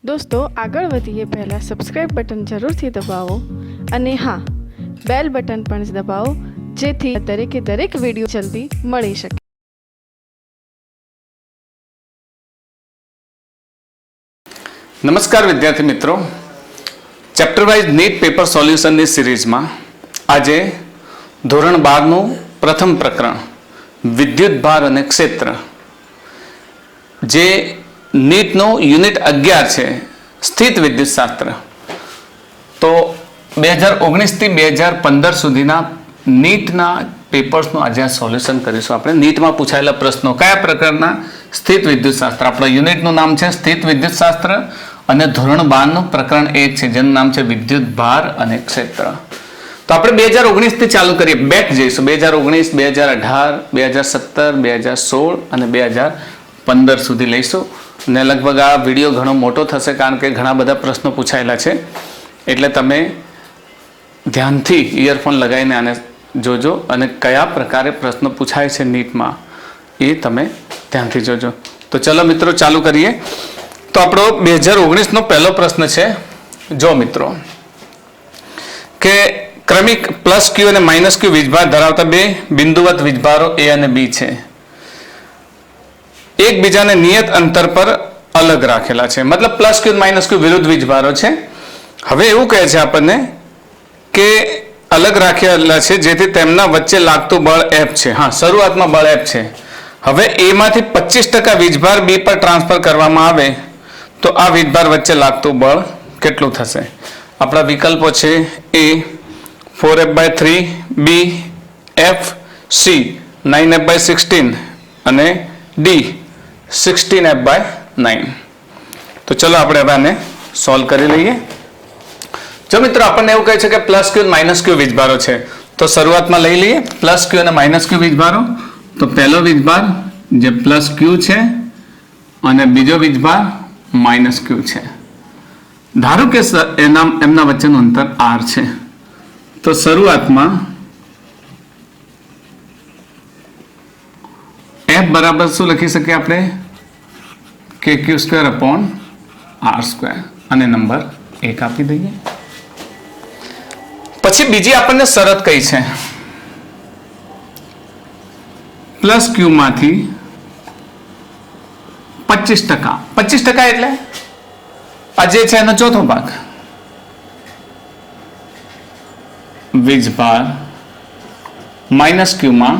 दोस्तों આગળ વધીએ પહેલાં સબસ્ક્રાઇબ બટન જરૂરથી દબાવો અને હા બેલ બટન પણ દબાવો જેથી દરેક વિડીયો જલ્દી મળી શકે. નમસ્કાર વિદ્યાર્થી મિત્રો, ચેપ્ટર વાઇઝ નીટ પેપર સોલ્યુશનની સિરીઝમાં આજે ધોરણ 12નું પ્રથમ પ્રકરણ વિદ્યુત ભાર અને ક્ષેત્ર જે નીટનો યુનિટ 11 છે સ્થિત વિદ્યુત શાસ્ત્ર. તો 2019 થી 2015 સુધીના નીટના પેપર્સનું આજે સોલ્યુશન કરીશું. આપણે નીટમાં પૂછાયેલા પ્રશ્નો કયા પ્રકારના સ્થિત વિદ્યુત શાસ્ત્ર, આપણા યુનિટનું નામ છે સ્થિત વિદ્યુત શાસ્ત્ર અને ધોરણ 12નું પ્રકરણ 1 છે જેનું નામ છે વિદ્યુત ભાર અને ક્ષેત્ર. તો આપણે 2019 થી ચાલુ કરીએ, બેક જઈશું 2019, 2018, 2017, 2016 અને 2015 સુધી લઈશું. ને લગભગ આ વિડીયો ઘણો મોટો થશે કારણ કે ઘણા બધા પ્રશ્નો પૂછાયેલા છે, એટલે તમે ધ્યાનથી ઇયરફોન લગાવીને આને જોજો અને કયા પ્રકારે પ્રશ્નો પૂછાય છે નીટમાં એ તમે ધ્યાનથી જોજો. તો ચલો મિત્રો ચાલુ કરીએ. તો આપણો 2019નો પહેલો પ્રશ્ન છે, જો મિત્રો કે ક્રમિક પ્લસ ક્યુ અને માઇનસ ક્યુ વીજભાર ધરાવતા બે બિંદુવત વીજભારો એ અને બી છે, એકબીજાને નિયત અંતર પર અલગ રાખેલા છે. મતલબ પ્લસ ક્યુ માઇનસ ક્યુ વિરુદ્ધ વીજભારો છે. હવે એવું કહે છે આપણને કે અલગ રાખેલા છે જેથી તેમના વચ્ચે લાગતું બળ F છે. હા, શરૂઆતમાં બળ F છે. હવે A માંથી 25% વીજભાર B પર ટ્રાન્સફર કરવામાં આવે તો આ વીજભાર વચ્ચે લાગતું બળ કેટલું થશે? આપણા વિકલ્પો છે A 4F/3, B F, C 9F/16 અને D 16F/9. તો ચલો આપણે હવે આને સોલ્વ કરી લઈએ. જો મિત્રો આપણને એવું કહે છે કે પ્લસ ક્યુ માઇનસ ક્યુ વીજભારો છે, તો શરૂઆતમાં લઈ લઈએ પ્લસ ક્યુ અને માઇનસ ક્યુ વીજભારો. તો પહેલો વીજભાર જે પ્લસ ક્યુ છે અને બીજો વીજભાર માઇનસ ક્યુ છે. ધારો કે એમના વચ્ચેનું અંતર R છે. તો શરૂઆતમાં F બરાબર શું લખી શકીએ આપણે? KQ²/R² અને નંબર 1 આપી દઈએ. પછી બીજી આપણને શરત કઈ છે? પ્લસ ક્યુ માંથી 25%. 25% એટલે આ જે છે એનો ચોથો ભાગ વીજભાર માઇનસ ક્યુમાં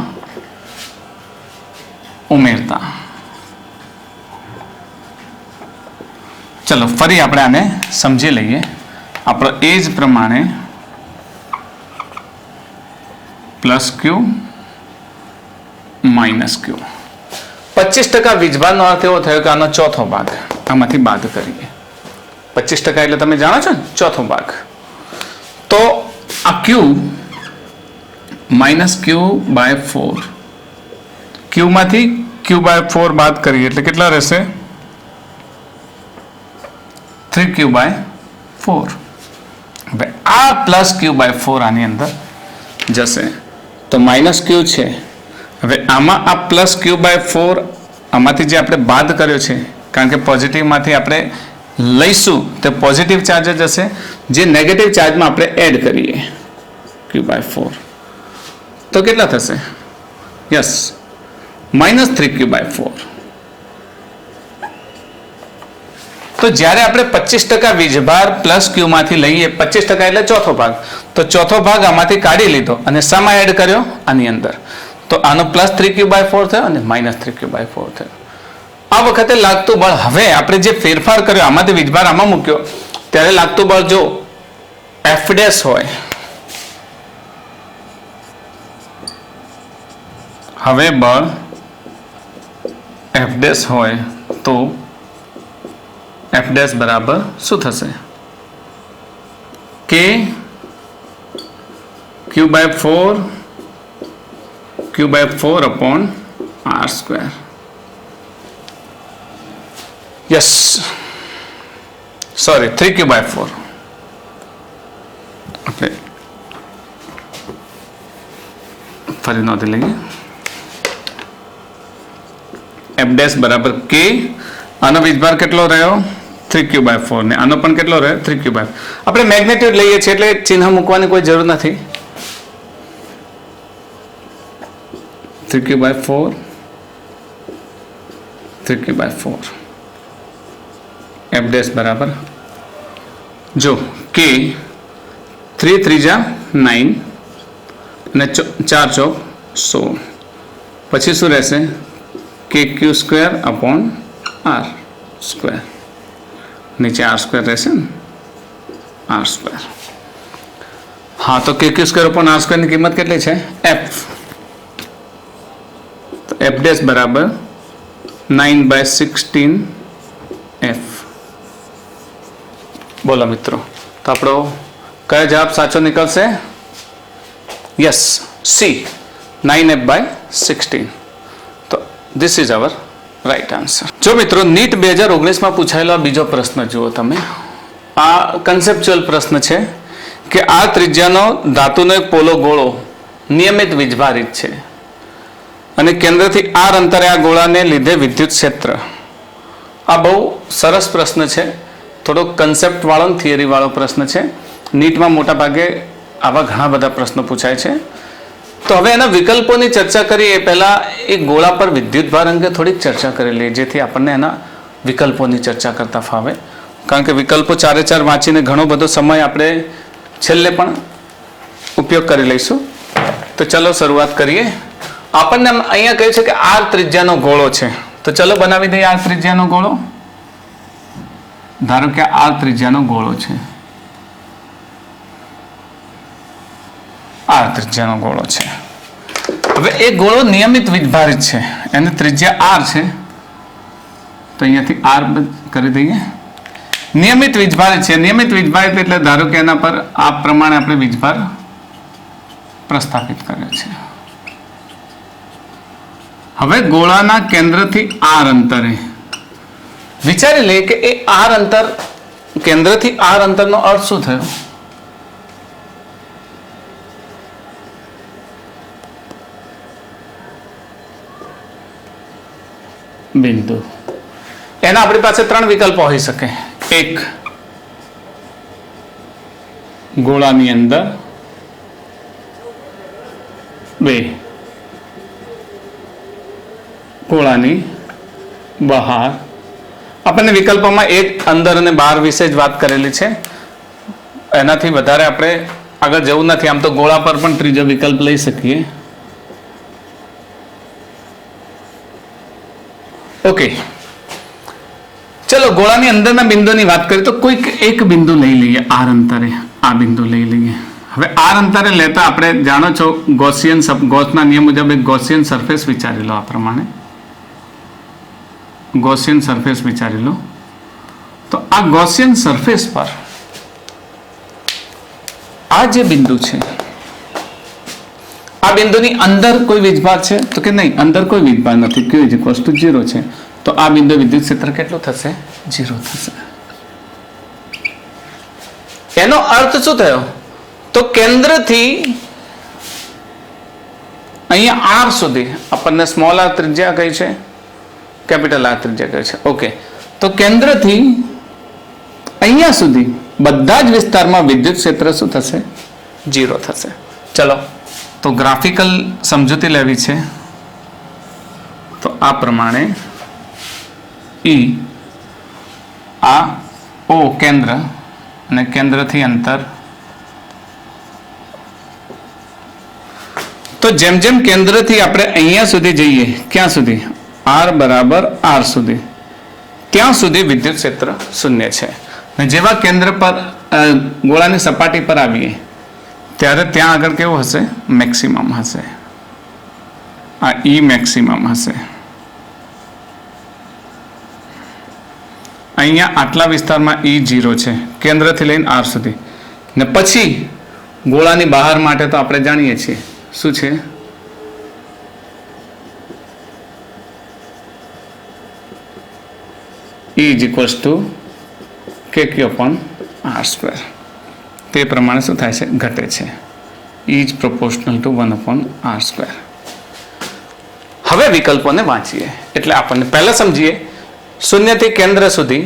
ઉમેરતા. ચલો ફરી આપણે આને સમજી લઈએ. આપણો એ જ પ્રમાણે પ્લસ ક્યુ માઇનસ ક્યુ 25% વીજભારનો અર્થ એવો થયો કે આનો ચોથો ભાગ આમાંથી બાદ કરીએ. 25% એટલે તમે જાણો છો ને, ચોથો ભાગ. તો આ ક્યુ -Q/4, ક્યુ માંથી Q/4 બાદ કરીએ એટલે કેટલા રહેશે? 3Q/4. હવે આ પ્લસ Q/4 આની અંદર જશે તો માઇનસ ક્યુ છે. હવે આમાં આ પ્લસ Q/4 આમાંથી જે આપણે બાદ કર્યો છે, કારણ કે પોઝિટિવમાંથી આપણે લઈશું તો પોઝિટિવ ચાર્જ જ હશે, જે નેગેટિવ ચાર્જમાં આપણે એડ કરીએ Q/4 તો કેટલા થશે? Yes, -3Q/4. તો જ્યારે આપણે 25% વીજભાર પ્લસ ક્યુ માંથી લઈએ, 25% એટલે ચોથો ભાગ, તો ચોથો ભાગ આમાંથી કાઢી લીધો અને શામાં એડ કર્યો? આની અંદર. તો આનો +3Q/4 થયો અને -3Q/4 થયો. આ વખતે લાગતું બળ, હવે આપણે જે ફેરફાર કર્યો આમાંથી વીજભાર આમાં મૂક્યો ત્યારે લાગતું બળ જો F' હોય, હવે બળ F' હોય તો F' બરાબર શું થશે? કે Q/4/R². Yes, sorry 3Q/4. આપણે ફરી નોંધી લઈએ. F' બરાબર K, આનો વીજભાર કેટલો રહ્યો? 3q/4 ને આનો પણ કેટલો રહે 3q/4. આપણે મેગ્નિટ્યુડ લઈએ છીએ એટલે ચિહ્ન મૂકવાની કોઈ જરૂર નથી. 3q/4 3q/4 f ડેશ બરાબર જો કે 3 3 9 અને 4 ચોક 16 પછી શું રહેશે kq²/r². નીચે r² રહેશે ને r². હા તો kq²/r² ની કિંમત કેટલી છે f. તો f ડેશ બરાબર 9/16 f. બોલો મિત્રો, તો આપણો કયો જવાબ સાચો નીકળશે? Yes, C 9f/16. તો this is our right answer. જો મિત્રો નીટ 2019માં પૂછાયેલો બીજો પ્રશ્ન જુઓ તમે. આ કન્સેપ્ચ્યુઅલ પ્રશ્ન છે કે આ ત્રિજ્યાનો ધાતુનો એક પોલો ગોળો નિયમિત વીજભારિત છે અને કેન્દ્રથી r અંતરે આ ગોળાને લીધે વિદ્યુત ક્ષેત્ર. આ બહુ સરસ પ્રશ્ન છે. થોડો કન્સેપ્ટ વાળો થિયરી વાળો પ્રશ્ન છે. નીટમાં મોટા ભાગે આવા ઘણા બધા પ્રશ્નો પૂછાય છે. તો હવે એના વિકલ્પોની ચર્ચા કરીએ એ પહેલા એ ગોળા પર વિદ્યુતભાર અંગે થોડીક ચર્ચા કરી લઈએ, જેથી આપણને એના વિકલ્પોની ચર્ચા કરતા ફાવે. કારણ કે વિકલ્પો 4 વાંચીને ઘણો બધો સમય આપણે છેલ્લે પણ ઉપયોગ કરી લઈશું. તો ચલો શરૂઆત કરીએ. આપણને અહીંયા કહ્યું છે કે r ત્રિજ્યાનો ગોળો છે. તો ચલો બનાવી દઈએ r ત્રિજ્યાનો ગોળો. ધારો કે r ત્રિજ્યાનો ગોળો છે. r ત્રિજ્યાનો ગોળો છે. હવે એ ગોળો નિયમિત વીજભારિત છે, એને ત્રિજ્યા r છે. તો અહીંયાથી r કરી દઈએ. નિયમિત વીજભારિત છે. નિયમિત વીજભારિત એટલે ધારો કે એના પર આ પ્રમાણે આપણે વીજભાર પ્રસ્થાપિત કર્યો છે. હવે ગોળાના કેન્દ્રથી r અંતરે વિચારી લઈએ કે એ r અંતર, કેન્દ્રથી r અંતરનો અર્થ શું થયો? બિંદુ. એના આપણી પાસે 3 વિકલ્પો હોઈ શકે. એક, ગોળાની અંદર. 2, ગોળાની બહાર. આપણને વિકલ્પોમાં એક અંદર અને બહાર વિશે જ વાત કરેલી છે. એનાથી વધારે આપણે આગળ જવું નથી. આમ તો ગોળા પર પણ ત્રીજો વિકલ્પ લઈ શકીએ. ઓકે, ચલો ગોળાની અંદરના બિંદુની વાત કરીએ તો કોઈક એક બિંદુ લઈ લઈએ. r અંતરે આ બિંદુ લઈ લઈએ. હવે r અંતરે લેતા આપણે જાણો છો ગોસના નિયમ મુજબ એક ગોસિયન સરફેસ વિચારી લો. આ પ્રમાણે ગોસિયન સરફેસ વિચારી લો. તો આ ગોસિયન સરફેસ પર આ જે બિંદુ છે, આ બિંદુની અંદર કોઈ વીજભાર છે? તો કે નહીં, અંદર કોઈ વીજભાર નથી. q = 0 છે. તો આ બિંદુ વિદ્યુત ક્ષેત્ર કેટલું થશે? 0 થશે. એનો અર્થ શું થયો? તો કેન્દ્રથી અહીંયા r સુધી આપણને સ્મોલ r ત્રિજ્યા કઈ છે, કેપિટલ R ત્રિજ્યા કહે છે. ઓકે, તો કેન્દ્રથી અહીંયા સુધી બધા જ વિસ્તારમાં વિદ્યુત ક્ષેત્ર શું થશે? 0 થશે. ચલો તો ગ્રાફિકલ સમજૂતી લેવી છે. તો આ પ્રમાણે આ O કેન્દ્ર અને કેન્દ્રથી અંતર. તો જેમ જેમ કેન્દ્રથી આપણે અહીંયા સુધી જઈએ, ક્યાં સુધી? r બરાબર r સુધી, ત્યાં સુધી વિદ્યુત ક્ષેત્ર 0 છે. અને જેવા કેન્દ્ર પર ગોળાની સપાટી પર આવીએ ત્યારે ત્યાં આગળ કેવું હશે? મેક્સિમમ હશે. આ E મેક્સિમમ હશે. અહીંયા આટલા વિસ્તારમાં E0 છે, કેન્દ્રથી લઈને r સુધી. ને પછી ગોળાની બહાર માટે તો આપણે જાણીએ છીએ શું છે? E = kq/r². તે પ્રમાણે શું થાય છે? ઘટે છે. E = 1/r². હવે વિકલ્પોને વાંચીએ એટલે આપણને પહેલા સમજીએ. શૂન્યથી કેન્દ્ર સુધી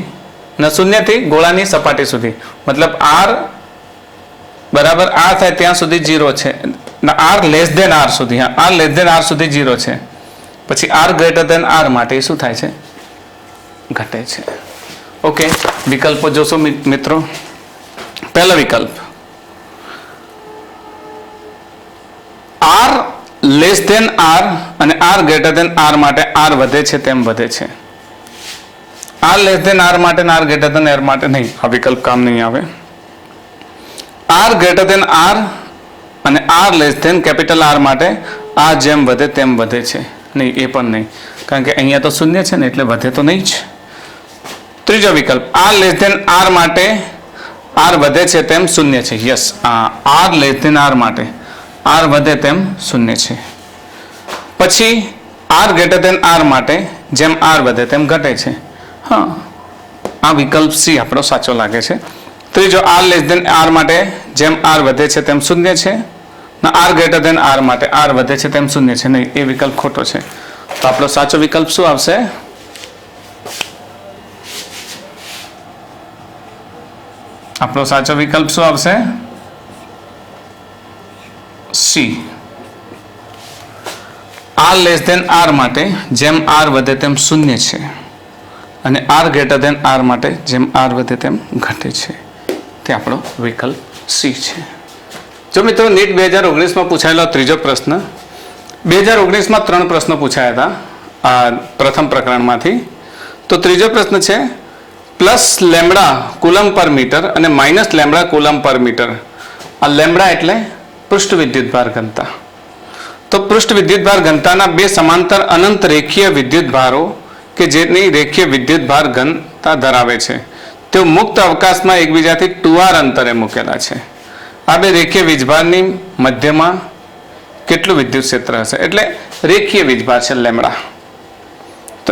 અને શૂન્યથી ગોળાની સપાટી સુધી, મતલબ આર બરાબર આર થાય ત્યાં સુધી 0 છે, આર લેસ દેન આર સુધી, હા આર લેસ દેન આર સુધી 0 છે. પછી આર ગ્રેટર દેન આર માટે શું થાય છે? ઘટે છે. ઓકે, વિકલ્પો જોશો મિત્રો. પહેલો વિકલ્પ, આર લેસ દેન આર અને આર ગ્રેટર દેન આર માટે આર વધે છે તેમ વધે છે. આર લેસ દેન આર માટે અને આર ગ્રેટર દેન આર માટે નહીં, આ વિકલ્પ કામ નહીં આવે. આર ગ્રેટર દેન આર અને R less than capital R માટે આ જેમ વધે તેમ વધે છે, નહીં એ પણ નહીં, કારણ કે અહીંયા તો શૂન્ય છે ને એટલે વધે તો નહીં જ. ત્રીજો વિકલ્પ, આર લેસ દેન આર માટે આર વધે છે તેમ શૂન્ય છે. Yes, R less than R માટે આર વધે તેમ શૂન્ય છે. પછી આર ગ્રેટર દેન આર માટે જેમ આર વધે તેમ ઘટે છે. હા, આ વિકલ્પ સી આપણો સાચો લાગે છે. ત્રીજો, આર લેસ દેન આર માટે જેમ આર વધે છે તેમ શૂન્ય છે, આર ગ્રેટર દેન આર માટે આર વધે છે તેમ શૂન્ય છે, નહીં એ વિકલ્પ ખોટો છે. તો આપણો સાચો વિકલ્પ શું આવશે? આપણો સાચો વિકલ્પ શું આવશે? C. R less than R માટે જેમ આર વધે તેમ શૂન્ય છે અને આર ગ્રેટર દેન આર માટે જેમ આર વધે તેમ ઘટે છે. તે આપણો વિકલ્પ સી છે. જો મિત્રો નીટ 2019માં પૂછાયેલો ત્રીજો પ્રશ્ન, 2019માં 3 પ્રશ્નો પૂછાયા હતા આ પ્રથમ પ્રકરણમાંથી. તો ત્રીજો પ્રશ્ન છે પ્લસ લેમ્બડા કુલમ પર મીટર અને માઇનસ લેમ્બડા કુલમ પર મીટર. આ લેમ્બડા એટલે પૃષ્ઠ વિદ્યુતભાર ઘનતા. તો પૃષ્ઠ વિદ્યુતભાર ઘનતાના બે સમાંતર અનંત રેખીય વિદ્યુતભારો કે જેની રેખીય વિદ્યુતભાર ઘનતા ધરાવે છે તેઓ મુક્ત અવકાશમાં એકબીજાથી 2r અંતરે મૂકેલા છે. આ બે રેખીય વીજભારની મધ્યમાં કેટલું વિદ્યુત ક્ષેત્ર હશે? એટલે રેખીય વીજભાર છે લેમ્બડા, તો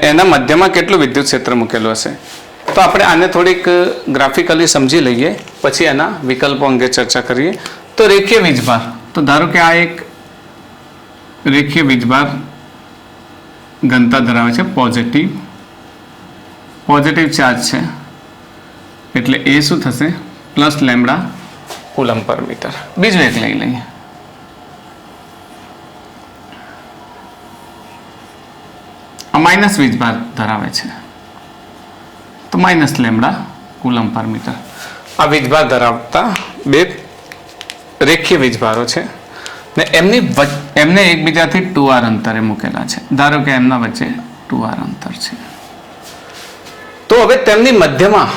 એના મધ્યમાં કેટલું વિદ્યુત ક્ષેત્ર મૂકેલું હશે? તો આપણે આને થોડીક ગ્રાફિકલી સમજી લઈએ, પછી એના વિકલ્પો અંગે ચર્ચા કરીએ. તો રેખીય વીજભાર, તો ધારો કે આ એક રેખીય વીજભાર ઘનતા ધરાવે છે, પોઝિટિવ ચાર્જ છે, એટલે એ શું થશે? પ્લસ લેમ્બડા કુલમ પર મીટર. બીજું એક લઈ લઈએ. આ માઇનસ વીજભાર ધરાવે છે, તો માઇનસ લેમ્બડા કુલમ પર મીટર. આ વીજભાર ધરાવતા બે રેખીય વીજભારો છે ને એમને એકબીજાથી 2r અંતરે મૂકેલા છે. ધારો કે એમના વચ્ચે 2r અંતર છે. તો હવે તેમની મધ્યમાં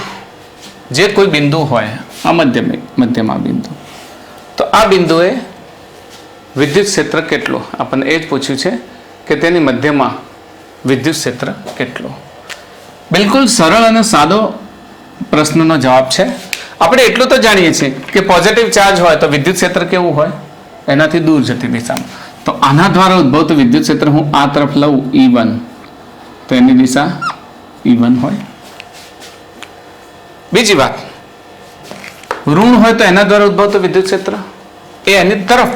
જે કોઈ બિંદુ હોય, આ મધ્યમાં બિંદુ, તો આ બિંદુએ વિદ્યુત ક્ષેત્ર કેટલું? આપણને એ જ પૂછ્યું છે કે તેની મધ્યમાં વિદ્યુત ક્ષેત્ર કેટલું. બિલકુલ સરળ અને સાદો પ્રશ્નનો જવાબ છે. આપણે એટલું તો જાણીએ છીએ કે પોઝિટિવ ચાર્જ હોય તો વિદ્યુત ક્ષેત્ર કેવું હોય? એનાથી દૂર જતી દિશામાં. તો આના દ્વારા ઉદ્ભવતું વિદ્યુત ક્ષેત્ર હું આ તરફ લઉં E1, તો એની દિશા E1 હોય. બીજી વાત, ઋણ હોય તો એના દ્વારા ઉદ્ભવતું વિદ્યુત ક્ષેત્ર એ એની તરફ,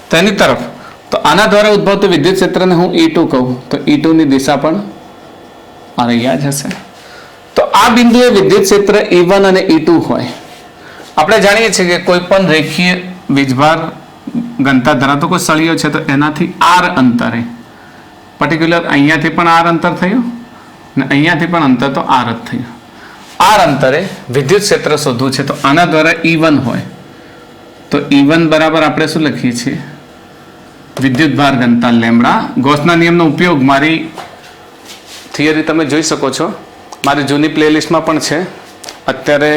તો એની તરફ. તો આના દ્વારા ઉદ્ભવતું વિદ્યુત ક્ષેત્રને હું E2 કહું, તો E2 ની દિશા પણ આ રહ્યા જ હશે. તો આ બિંદુએ વિદ્યુત ક્ષેત્ર E1 અને E2 હોય. આપણે જાણીએ છીએ કે કોઈ પણ રેખીય વીજભાર ઘનતા ધરાવતો કોઈ સળિયો છે તો એનાથી r અંતરે, પર્ટિક્યુલર અહીંયાથી પણ r અંતર થયું અને અહીંયાથી પણ અંતર તો r જ થયું. r અંતરે વિદ્યુત ક્ષેત્ર શોધવું છે તો આના દ્વારા E1 હોય, તો E1 બરાબર આપણે શું લખીએ છીએ? વિદ્યુતભાર ઘનતા લેમ્બડા. ગોસના નિયમનો ઉપયોગ મારી થિયરી તમે જોઈ શકો છો, મારી જૂની પ્લેલિસ્ટમાં પણ છે. અત્યારે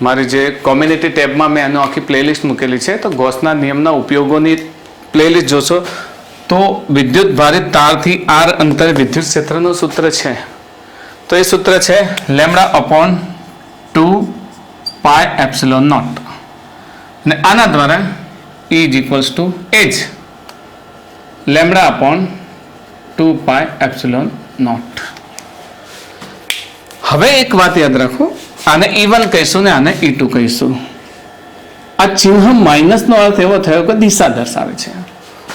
મારી જે કોમ્યુનિટી ટેબમાં મેં એનો આખી પ્લેલિસ્ટ મૂકેલી છે. તો ગોસના નિયમના ઉપયોગોની પ્લેલિસ્ટ જોશો તો વિદ્યુત ભારિત તારથી r અંતરે વિદ્યુત ક્ષેત્રનું સૂત્ર છે. તો એ સૂત્ર છે λ/2πε0, અને આના દ્વારા E = h λ/2πε0. હવે એક વાત યાદ રાખો, આને E1 કહીશું ને આને E2 કહીશું. આ ચિહ્ન માઇનસનો અર્થ એવો થયો કે દિશા દર્શાવે છે.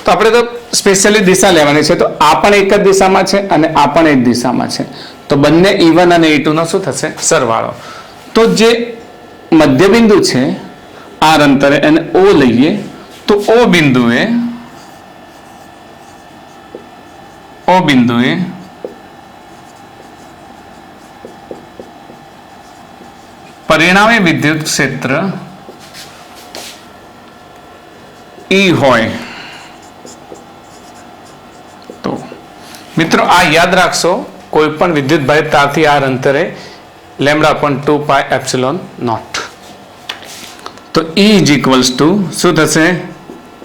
તો આપણે તો સ્પેશિયલી દિશા લેવાની છે. તો આ પણ એક જ દિશામાં છે અને આ પણ એક દિશામાં છે. તો બંને E1 અને E2 નો શું થશે? સરવાળો. તો જે મધ્યબિંદુ છે R અંતરે એને O લઈએ તો O બિંદુએ પરિણામી વિદ્યુત ક્ષેત્ર E હોય તો મિત્રો આ યાદ રાખશો, કોઈ પણ વિદ્યુત ભાર તારથી R અંતરે λ/2πε0. તો E ઇઝ ઇક્વલ્સ ટુ શું થશે?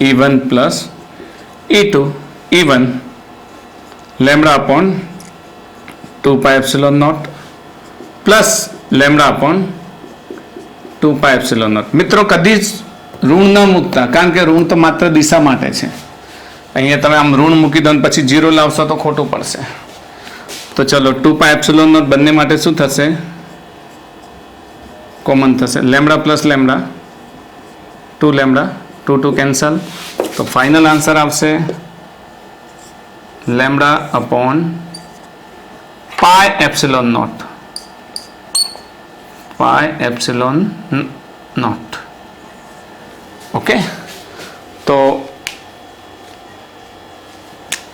E1 plus E2. E1 λ/2πε0 plus λ/2πε0. મિત્રો કદી જ ઋણ ન મૂકતા, કારણ કે ઋણ તો માત્ર દિશા માટે છે. અહીંયા તમે આમ ઋણ મૂકી દો અને પછી 0 લાવશો તો ખોટું પડશે. તો ચલો 2πε0 બંને માટે શું થશે? કોમન થશે. Lambda plus lambda 2 lambda 2 cancel. તો ફાઇનલ આન્સર આવશે λ/πε0. πε0. ઓકે. તો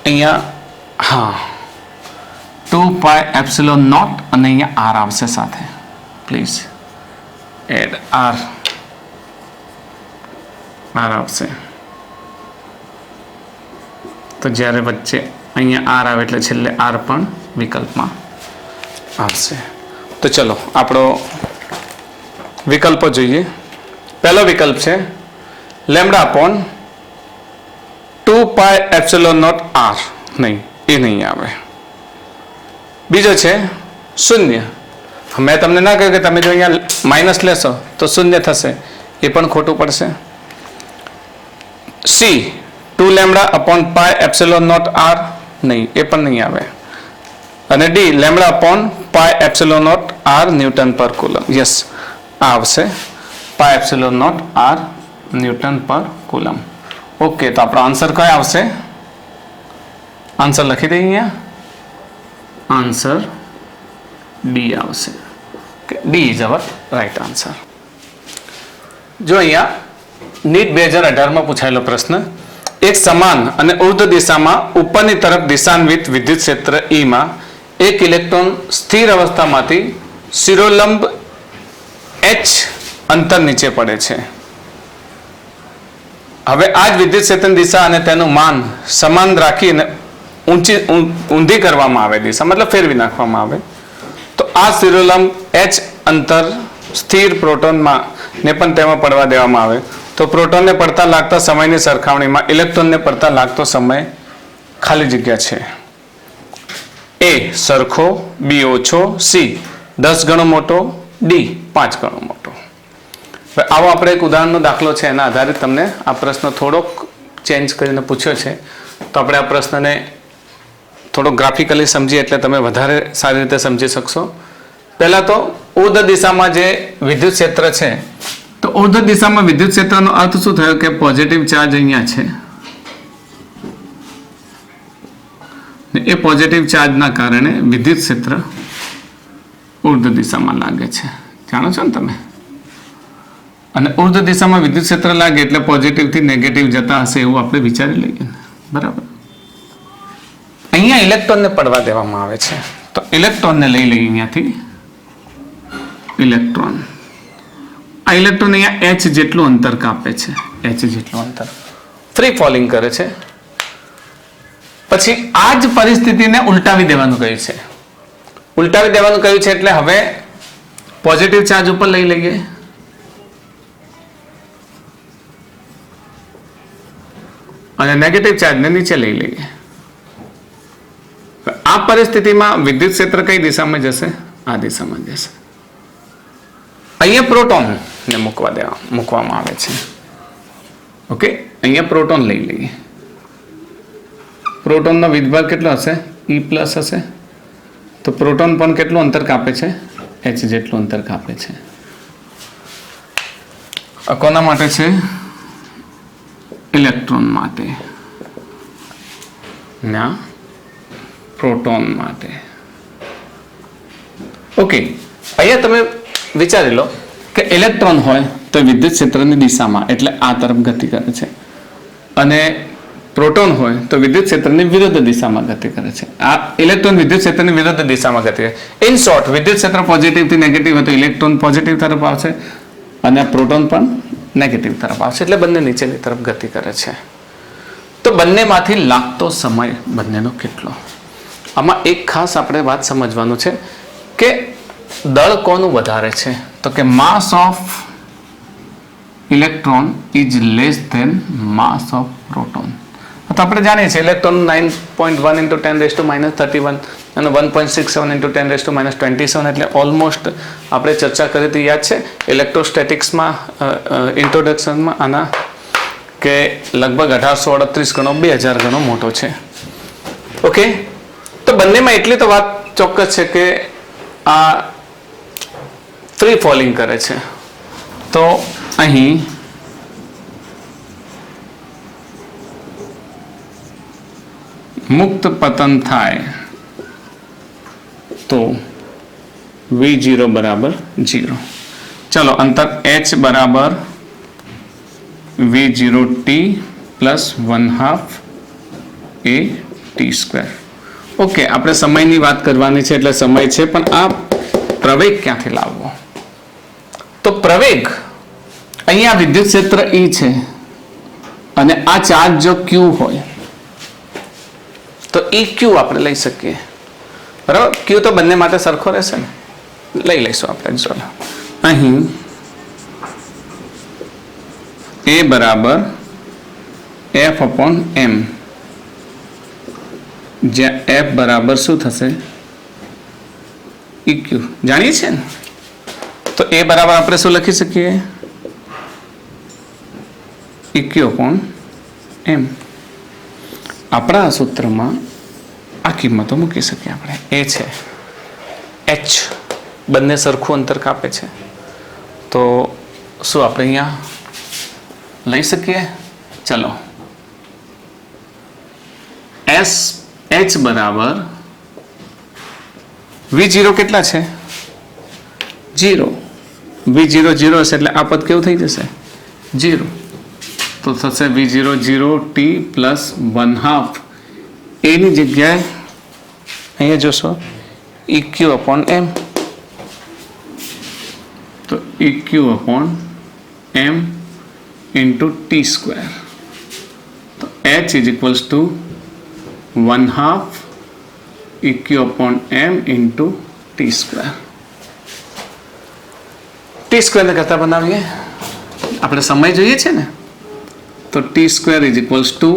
અહીંયા હા 2πε0 અને અહીંયા R આવશે સાથે. પ્લીઝ એડ R આવશે. તો જ્યારે વચ્ચે અહીંયા R આવે એટલે છેલ્લે R પણ વિકલ્પમાં આવશે. તો ચલો આપણો વિકલ્પો જોઈએ. પહેલો વિકલ્પ છે λ/2πε0 R. નહીં, એ નહીં આવે. બીજો છે 0. મેં તમને ના કહ્યું કે તમે જો અહીંયા માઇનસ લેશો તો 0 થશે, એ પણ ખોટું પડશે. C 2λ/πε0 R. નહીં, એ પણ નહીં આવે. અને D λ/πε0 R ન્યૂટન પર કુલમ. યસ, આ આવશે πε0 R ન્યૂટન પર કુલમ. ઓકે. તો આપણો આન્સર કયો આવશે? આન્સર લખી દઈએ અહીંયા. આન્સર ડી આવશે. D is our right answer. જો અહીંયા નીટ 2018માં પૂછાયેલો પ્રશ્ન, એક સમાન અને ઉર્ધ્વ દિશામાં ઉપરની તરફ દિશાન્વિત વિદ્યુત ક્ષેત્ર E માં એક ઇલેક્ટ્રોન સ્થિર અવસ્થામાંથી શિરોલંબ H અંતર નીચે પડે છે. હવે આ જ વિદ્યુત ક્ષેત્રની દિશા અને તેનું માન સમાન રાખીને ઊંધી કરવામાં આવે, દિશા મતલબ ફેરવી નાખવામાં આવે. તો આ શિરોલંબ H અંતર સ્થિર પ્રોટોનમાં ને પણ તેમાં પડવા દેવામાં આવે તો પ્રોટોનને પડતા લાગતા સમયની સરખામણીમાં ઇલેક્ટ્રોનને પડતા લાગતો સમય ખાલી જગ્યા છે. A સરખો, B ઓછો, C 10 ગણો મોટો, D 5 ગણો મોટો. આવો આપણે એક ઉદાહરણનો દાખલો છે, એના આધારિત તમને આ પ્રશ્ન થોડોક ચેન્જ કરીને પૂછ્યો છે. તો આપણે આ પ્રશ્નને થોડો ગ્રાફિકલી સમજીએ એટલે તમે વધારે સારી રીતે સમજી શકશો. પહેલા તો ઉર્ધ્વ દિશામાં જે વિદ્યુત ક્ષેત્ર છે, તો ઉર્ધ્વ દિશામાં વિદ્યુત ક્ષેત્રનો અર્થ શું થયો કે પોઝિટિવ ચાર્જ અહીંયા છે, એ પોઝિટિવ ચાર્જના કારણે વિદ્યુત ક્ષેત્ર ઉર્ધ્વ દિશામાં લાગે છે. જાણો છો ને તમે? અને ઉર્ધ્વ દિશામાં વિદ્યુત ક્ષેત્ર લાગે એટલે પોઝિટિવથી નેગેટિવ જતા હશે એવું આપણે વિચારી લઈએ, બરાબર. અહીંયા ઇલેક્ટ્રોનને પડવા દેવામાં આવે છે. તો ઇલેક્ટ્રોનને લઈ લઈએ અહીંયાથી. ઇલેક્ટ્રોન, આ ઇલેક્ટ્રોન અહીંયા H જેટલું અંતર કાપે છે, H જેટલું અંતર ફ્રી ફોલિંગ કરે છે. પછી આ જ પરિસ્થિતિને ઉલટાવી દેવાનું કહ્યું છે. ઉલટાવી દેવાનું કહ્યું છે એટલે હવે પોઝિટિવ ચાર્જ ઉપર લઈ લઈએ અને નેગેટિવ ચાર્જને નીચે લઈ લઈએ. આ પરિસ્થિતિમાં વિદ્યુત ક્ષેત્ર કઈ દિશામાં જશે? આ દિશામાં જશે. અહીંયા પ્રોટોનને મૂકવામાં આવે છે. ઓકે, અહીંયા પ્રોટોન લઈ લઈએ. પ્રોટોનનો વિદ્યુતભાર કેટલો હશે? E પ્લસ હશે. તો પ્રોટોન પણ કેટલું અંતર કાપે છે? H જેટલું અંતર કાપે છે. કોના માટે છે? ઇલેક્ટ્રોન માટે, ના પ્રોટોન માટે. ઓકે, અહીંયા તમે વિચારી લો કે ઇલેક્ટ્રોન હોય તો વિદ્યુત ક્ષેત્રની દિશામાં એટલે આ તરફ ગતિ કરે છે, અને પ્રોટોન હોય તો વિદ્યુત ક્ષેત્રની વિરુદ્ધ દિશામાં ગતિ કરે છે. આ ઇલેક્ટ્રોન વિદ્યુત ક્ષેત્રની વિરુદ્ધ દિશામાં ગતિ કરે. ઇન શોર્ટ, વિદ્યુત ક્ષેત્ર પોઝિટિવ થી નેગેટિવ હોય તો ઇલેક્ટ્રોન પોઝિટિવ તરફ આવશે અને પ્રોટોન પણ નેગેટિવ તરફ આવશે, એટલે બંને નીચેની તરફ ગતિ કરે છે. તો બંનેમાંથી લાગતો સમય બંનેનો કેટલો? આમાં એક ખાસ આપણે વાત સમજવાનું છે કે દળ કોનું વધારે છે, તો કે mass of electron is less than mass of proton. તો આપણે જાણીએ છીએ ઇલેક્ટ્રોન 9.1 × 10⁻31 અને 1.67 × 10⁻27, એટલે ઓલમોસ્ટ આપણે ચર્ચા કરી હતી, યાદ છે ઇલેક્ટ્રોસ્ટેટિક્સમાં ઇન્ટ્રોડક્શનમાં આના, કે લગભગ 1838 ગણો 2000 ગણો મોટો છે. ઓકે, તો બંનેમાં એટલી તો વાત ચોક્કસ છે કે આ ફ્રી ફોલિંગ કરે છે. તો અહીં મુક્ત પતન થાય તો V0 બરાબર 0. ચલો, અંતર h બરાબર V0t plus 1/2 a t². Okay, આપણે સમયની વાત કરવાની છે એટલે સમય છે, પણ આ પ્રવેગ ક્યાંથી લાવવો? તો પ્રવેગ અહીંયા વિદ્યુત ક્ષેત્ર E છે અને આ ચાર્જ જો Q હોય તો EQ આપણે લઈ શકીએ, બરાબર. Q તો બંને માટે સરખો રહેશે ને, લઈ લઈશું આપણે. ચલો, અહીં A બરાબર F/m, જ્યાં F બરાબર શું થશે? EQ જાણીએ છીએ ને, તો A બરાબર આપણે શું લખી શકીએ? EQ/m. આપણા સૂત્રમાં આ કિંમતો મૂકી શકીએ આપણે. A છે, H બંને સરખું અંતર કાપે છે, તો શું આપણે અહીંયા લઈ શકીએ? ચલો, H બરાબર V0 કેટલા છે? 0. V0 0 હશે એટલે આ પદ કેવું થઈ જશે? 0. તો થશે V0 0t પ્લસ 1/2 a ની જગ્યાએ અહીંયા જોશો EQ/m, તો EQ/m into t². તો H is equals to 1/2 EQ/m into t². t² ને કરતા બનાવીએ, આપણે સમય જોઈએ છે ને, તો t² is equals to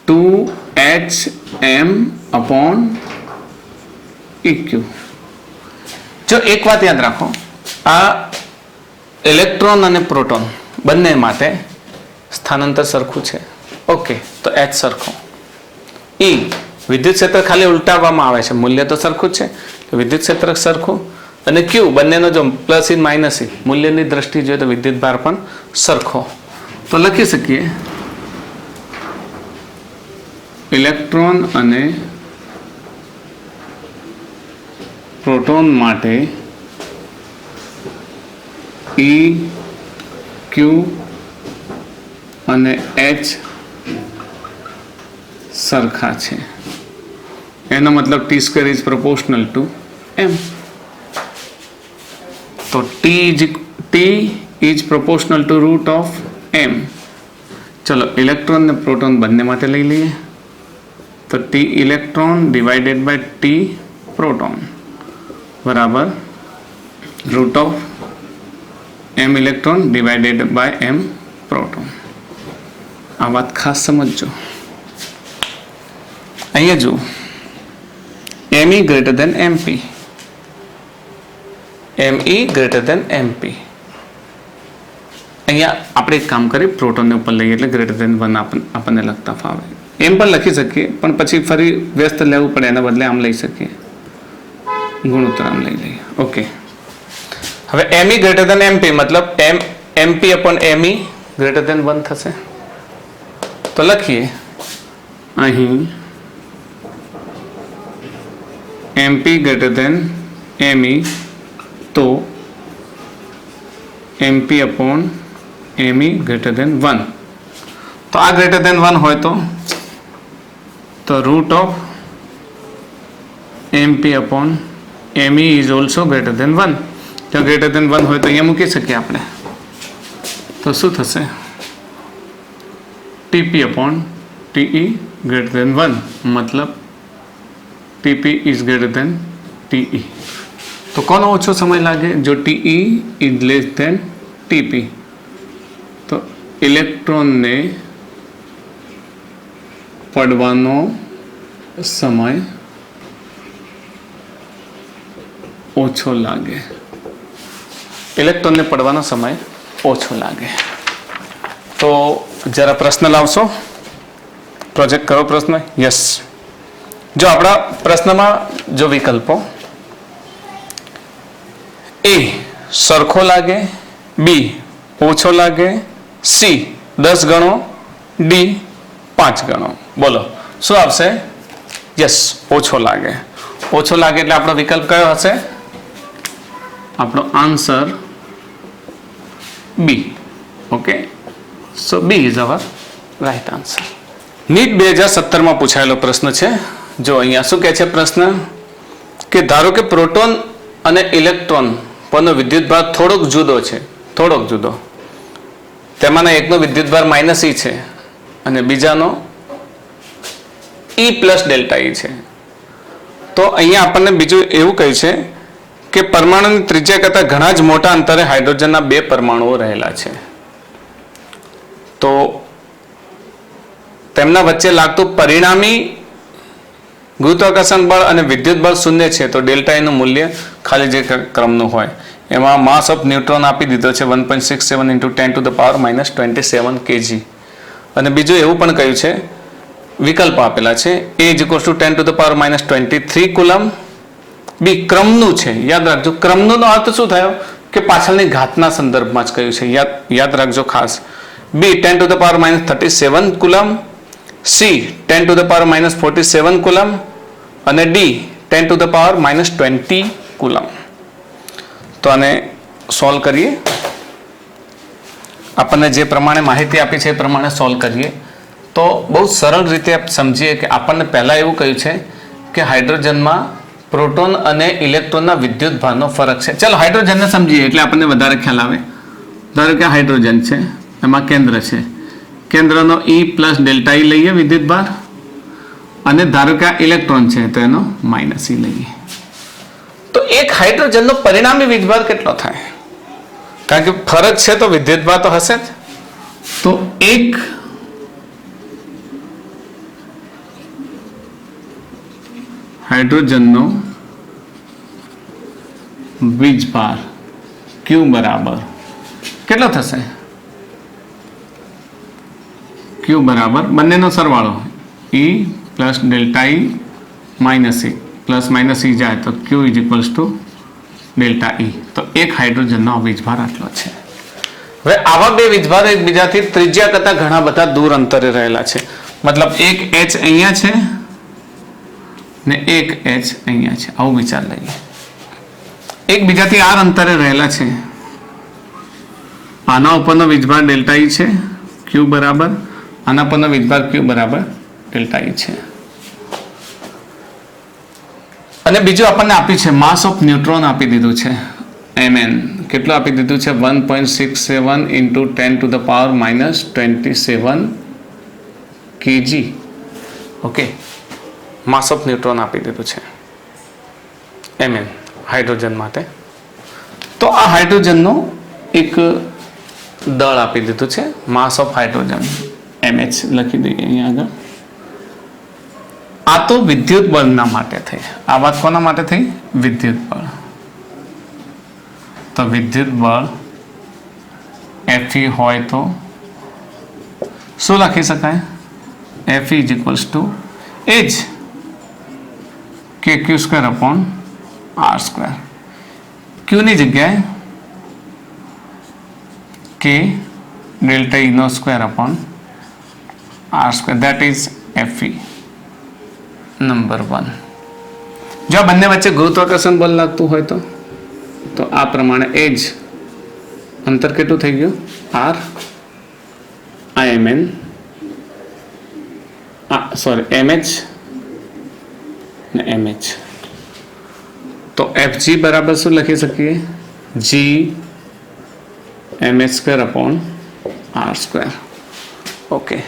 2hm/EQ. જો એક વાત યાદ રાખો, આ ઇલેક્ટ્રોન અને પ્રોટોન બંને માટે સ્થાનાંતર સરખું છે. ઓકે, તો H સરખો, E વિદ્યુત ક્ષેત્ર ખાલી ઉલટાવવામાં આવે છે, મૂલ્ય તો સરખું જ છે, વિદ્યુત ક્ષેત્ર સરખું, અને Q બંનેનો જો પ્લસ ઇન માઇનસ ઇન મૂલ્યની દ્રષ્ટિ જોઈએ તો વિદ્યુત ભાર પણ સરખો. તો લખી શકીએ ઇલેક્ટ્રોન અને પ્રોટોન માટે E, Q અને H સરખા છે. એનો મતલબ t² is proportional to m. તો T is proportional to √m. ચલો, ઇલેક્ટ્રોન ને પ્રોટોન બંને માટે લઈ લઈએ, તો T electron divided by T proton બરાબર √m electron divided by m proton. આ વાત ખાસ સમજજો. અહીંયા જુઓ, Me greater than MP, Me greater than MP. અહીંયા આપણે એક કામ કરીએ, પ્રોટોનને ઉપર લઈએ એટલે >1 આપણને લખતા ફાવે. એમ પણ લખી શકીએ, પણ પછી ફરી વ્યસ્ત લેવું પડે, એના બદલે આમ લઈ શકીએ, ગુણોત્તર આમ લઈ લઈએ. ઓકે, હવે Me greater than MP મતલબ MP/Me greater than 1 થશે. તો લખીએ અહીં MP ग्रेटर देन ME तो MP upon ME greater than 1 तो आ ग्रेटर देन 1 હોય तो root of MP upon ME is also greater than 1 तो ग्रेटर देन 1 હોય તો અહીંયા મૂકી શકીએ આપણે તો શું થશે TP upon TE greater than 1 मतलब TP is greater than TE तो કોનો ઓછો સમય લાગે જો TE is less than TP તો ઇલેક્ટ્રોનને પડવાનો સમય ઓછો લાગે ઇલેક્ટ્રોનને પડવાનો સમય ઓછો લાગે તો જરા પ્રશ્ન લાવશો પ્રોજેક્ટ કરો પ્રશ્ન યસ જો આપણા પ્રશ્નમાં જો વિકલ્પો A સરખો લાગે B ઓછો લાગે C 10 ગણો D 5 ગણો બોલો શું આવશે યસ ઓછો લાગે એટલે આપણો વિકલ્પ કયો હશે આપણો answer B okay so B is our right answer NEET 2017 માં પૂછાયેલો પ્રશ્ન છે જો અહીંયા શું કહે છે પ્રશ્ન કે ધારો કે પ્રોટોન અને ઇલેક્ટ્રોન પરનો વિદ્યુતભાર થોડોક જુદો તેમાંના એકનો વિદ્યુતભાર -E છે અને બીજાનો E પ્લસ ડેલ્ટા E છે તો અહીંયા આપણને બીજું એવું કહ્યું છે કે પરમાણુની ત્રિજ્યા કરતાં ઘણા જ મોટા અંતરે હાઇડ્રોજનના 2 પરમાણુઓ રહેલા છે તો તેમના વચ્ચે લાગતું પરિણામી ગુરુત્વાકર્ષણ બળ અને વિદ્યુત બળ 0 છે તો ડેલ્ટા E નું મૂલ્ય ખાલી જે ક્રમનું હોય એમાં માસ ઓફ ન્યુટ્રોન આપી દીધો છે 1.67 × 10⁻⁻27 kg અને બીજું એવું પણ કહ્યું છે વિકલ્પ આપેલા છે A = 10⁻23 કુલમ બી ક્રમનું છે યાદ રાખજો ક્રમનો અર્થ શું થયો કે પાછળની ઘાતના સંદર્ભમાં જ કહ્યું છે યાદ રાખજો ખાસ બી 10⁻37 કુલમ સી 10⁻47 કુલમ અને ડી 10⁻20 કુલમ તો આને સોલ્વ કરીએ આપણને જે પ્રમાણે માહિતી આપી છે એ પ્રમાણે સોલ્વ કરીએ તો બહુ સરળ રીતે સમજીએ કે આપણને પહેલાં એવું કહ્યું છે કે હાઇડ્રોજનમાં પ્રોટોન અને ઇલેક્ટ્રોનના વિદ્યુત ભારનો ફરક છે ચાલો હાઇડ્રોજનને સમજીએ એટલે આપણને વધારે ખ્યાલ આવે ધારો કે હાઇડ્રોજન છે એમાં કેન્દ્ર છે કેન્દ્રનો E પ્લસ ડેલ્ટા E લઈએ વિદ્યુત ભાર અને ધારો કે આ ઇલેક્ટ્રોન છે તો એનો -E લઈએ તો એક હાઇડ્રોજનનો પરિણામી વીજભાર કેટલો થાય કારણ કે ફરક છે તો વિદ્યુત ભાર તો હશે જ તો એક હાઇડ્રોજનનો વીજભાર Q બરાબર કેટલો થશે Q બરાબર બંનેનો સરવાળો E plus delta E minus E plus minus E જાય તો Q = ડેલ્ટા E તો એક હાઇડ્રોજનનો વીજભાર આટલો છે હવે આવા બે વીજભાર એકબીજાથી ત્રિજ્યા કરતાં ઘણા બધા દૂર અંતરે રહેલા છે મતલબ એક H અહીંયા છે ને એક H અહીંયા છે આવું વિચાર લઈએ એકબીજાથી r અંતરે રહેલા છે આના ઉપરનો વીજભાર ડેલ્ટા E છે Q બરાબર આના પરનો વીજભાર Q બરાબર ડેલ્ટા E છે અને બીજું આપણને આપ્યું છે માસ ઓફ ન્યુટ્રોન આપી દીધું છે Mn કેટલું આપી દીધું છે 1.67 × 10⁻⁻27 kg okay mass of neutron આપી દીધું છે Mn હાઇડ્રોજન માટે તો આ હાઇડ્રોજનનો એક દળ આપી દીધું છે માસ ઓફ હાઇડ્રોજન MH લખી દઈએ અહીંયા આગળ આ તો વિદ્યુત બળના માટે થઈ આ વાત કોના માટે થઈ વિદ્યુત બળ તો વિદ્યુત બળ Fe હોય તો શું લખી શકાય Fe = H kq² r². Q ની જગ્યાએ k delta E નો square upon r². That is Fe. Number 1. જો આ બંને વચ્ચે ગુરુત્વાકર્ષણ બળ લાગતું હોય તો આ પ્રમાણે એ જ અંતર કેટલું થઈ ગયું આર આ mn mh ને mh. તો fg બરાબર શું લખી શકીએ g mh² upon r². Okay,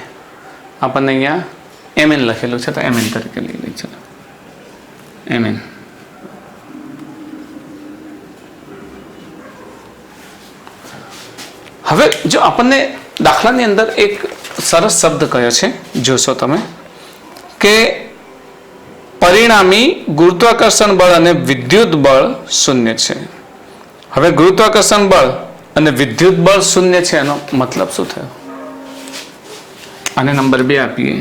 આપણને અહીંયા mn લખેલું છે તો mn તરીકે લઈ લઈએ. ચલો mn. હવે જો આપણને દાખલાની અંદર એક સરસ શબ્દ કયો છે જોશો તમે કે પરિણામી ગુરુત્વાકર્ષણ બળ અને વિદ્યુત બળ શૂન્ય છે. હવે ગુરુત્વાકર્ષણ બળ અને વિદ્યુત બળ શૂન્ય છે એનો મતલબ શું થયો? આને નંબર 2 આપીએ.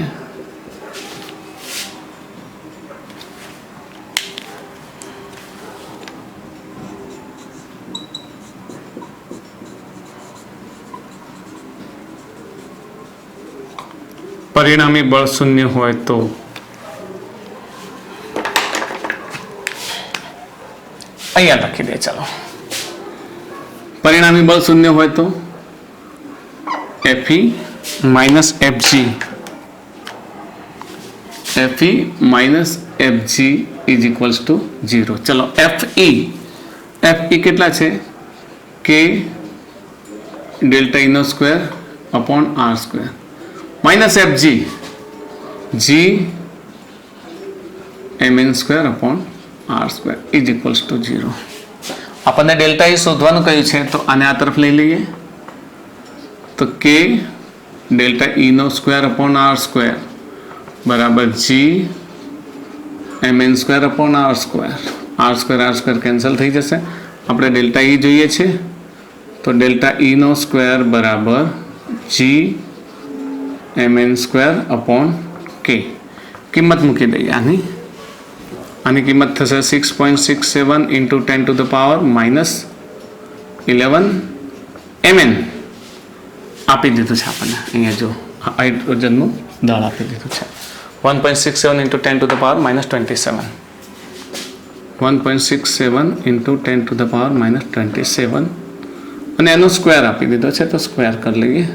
પરિણામી બળ શૂન્ય હોય તો અહીંયા લખી દે. ચાલો, પરિણામી બળ શૂન્ય હોય તો Fe minus Fg is equals to 0. ચલો, Fe કેટલા છે કે delta Eno square upon r² minus Fg g mn² upon r² is equals to 0. આપણને ડેલ્ટા ઈ શોધવાનું કહ્યું છે તો આને આ તરફ લઈ લઈએ તો કે ડેલ્ટા ઈનો સ્ક્વેર અપોન r² બરાબર g mn² upon r² cancel થઈ જશે. આપણે ડેલ્ટા ઈ જોઈએ છે તો ડેલ્ટા ઈનો સ્ક્વેર બરાબર g mn² અપોન k. કિંમત મૂકી દઈએ. આની કિંમત થશે 6.67 into 10 to the power minus 11 mn આપી દીધું છે આપણને. અહીંયા જો હાઇડ્રોજનનું દળ આપી દીધું છે 1.67 into 10 to the power minus 27. 1.67 into 10 to the power minus 27 અને એનો સ્ક્વેર આપી દીધો છે તો સ્ક્વેર કરી લઈએ.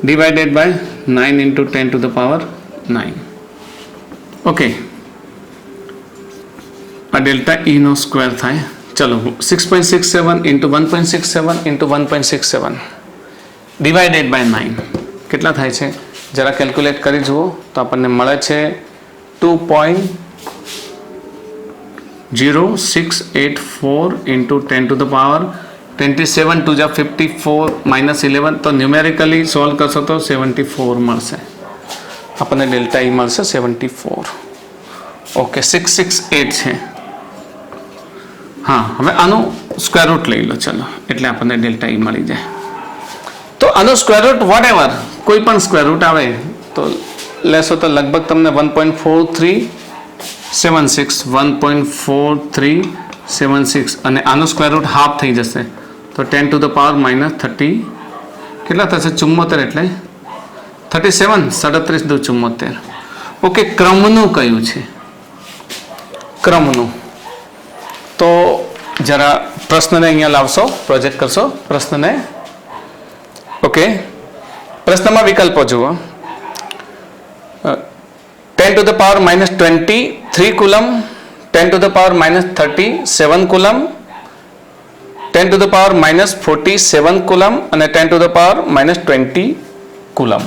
Divided by 9 into 10 to the power 9. Okay, આ ડેલ્ટા ઈ નો સ્ક્વેર થાય. ચલો, 6.67 ઇન્ટુ 1.67 ઇન્ટુ 1.67 ડિવાઇડેડ બાય 9 કેટલા થાય છે જરા કેલ્ક્યુલેટ કરી જુઓ તો આપણને મળે છે 2.0684 ઇન્ટુ 10 ટુ ધ પાવર 27 ટુ જા 54 માઇનસ 11 તો ન્યુમેરિકલી સોલ્વ કરશો તો 74 મળશે. આપણને ડેલ્ટા ઈ મળશે 74. ઓકે, 668 છે. હા, હવે આનું સ્ક્વેર રૂટ લઈ લો. ચલો, એટલે આપણને ડેલ્ટા ઈ મળી જાય. તો આનો સ્ક્વેર રૂટ વોટએવર કોઈ પણ સ્ક્વેર રૂટ આવે તો લેશો તો લગભગ તમને 1.4376 અને આનો સ્ક્વેર રૂટ હાફ થઈ જશે તો 10 ટુ ધ પાવર માઇનસ 30 કેટલા થશે 74 એટલે 37 37 દુ 74. ઓકે, ક્રમનું કયું છે? ક્રમનું તો જરા પ્રશ્નને અહીંયા લાવશો, પ્રોજેક્ટ કરશો પ્રશ્નને. ઓકે, પ્રશ્નમાં વિકલ્પો જુઓ. 10 to the power minus 23 coulomb, 10 to the power minus 37 coulomb, 10 to the power minus 47 coulomb અને 10 to the power minus 20 coulomb.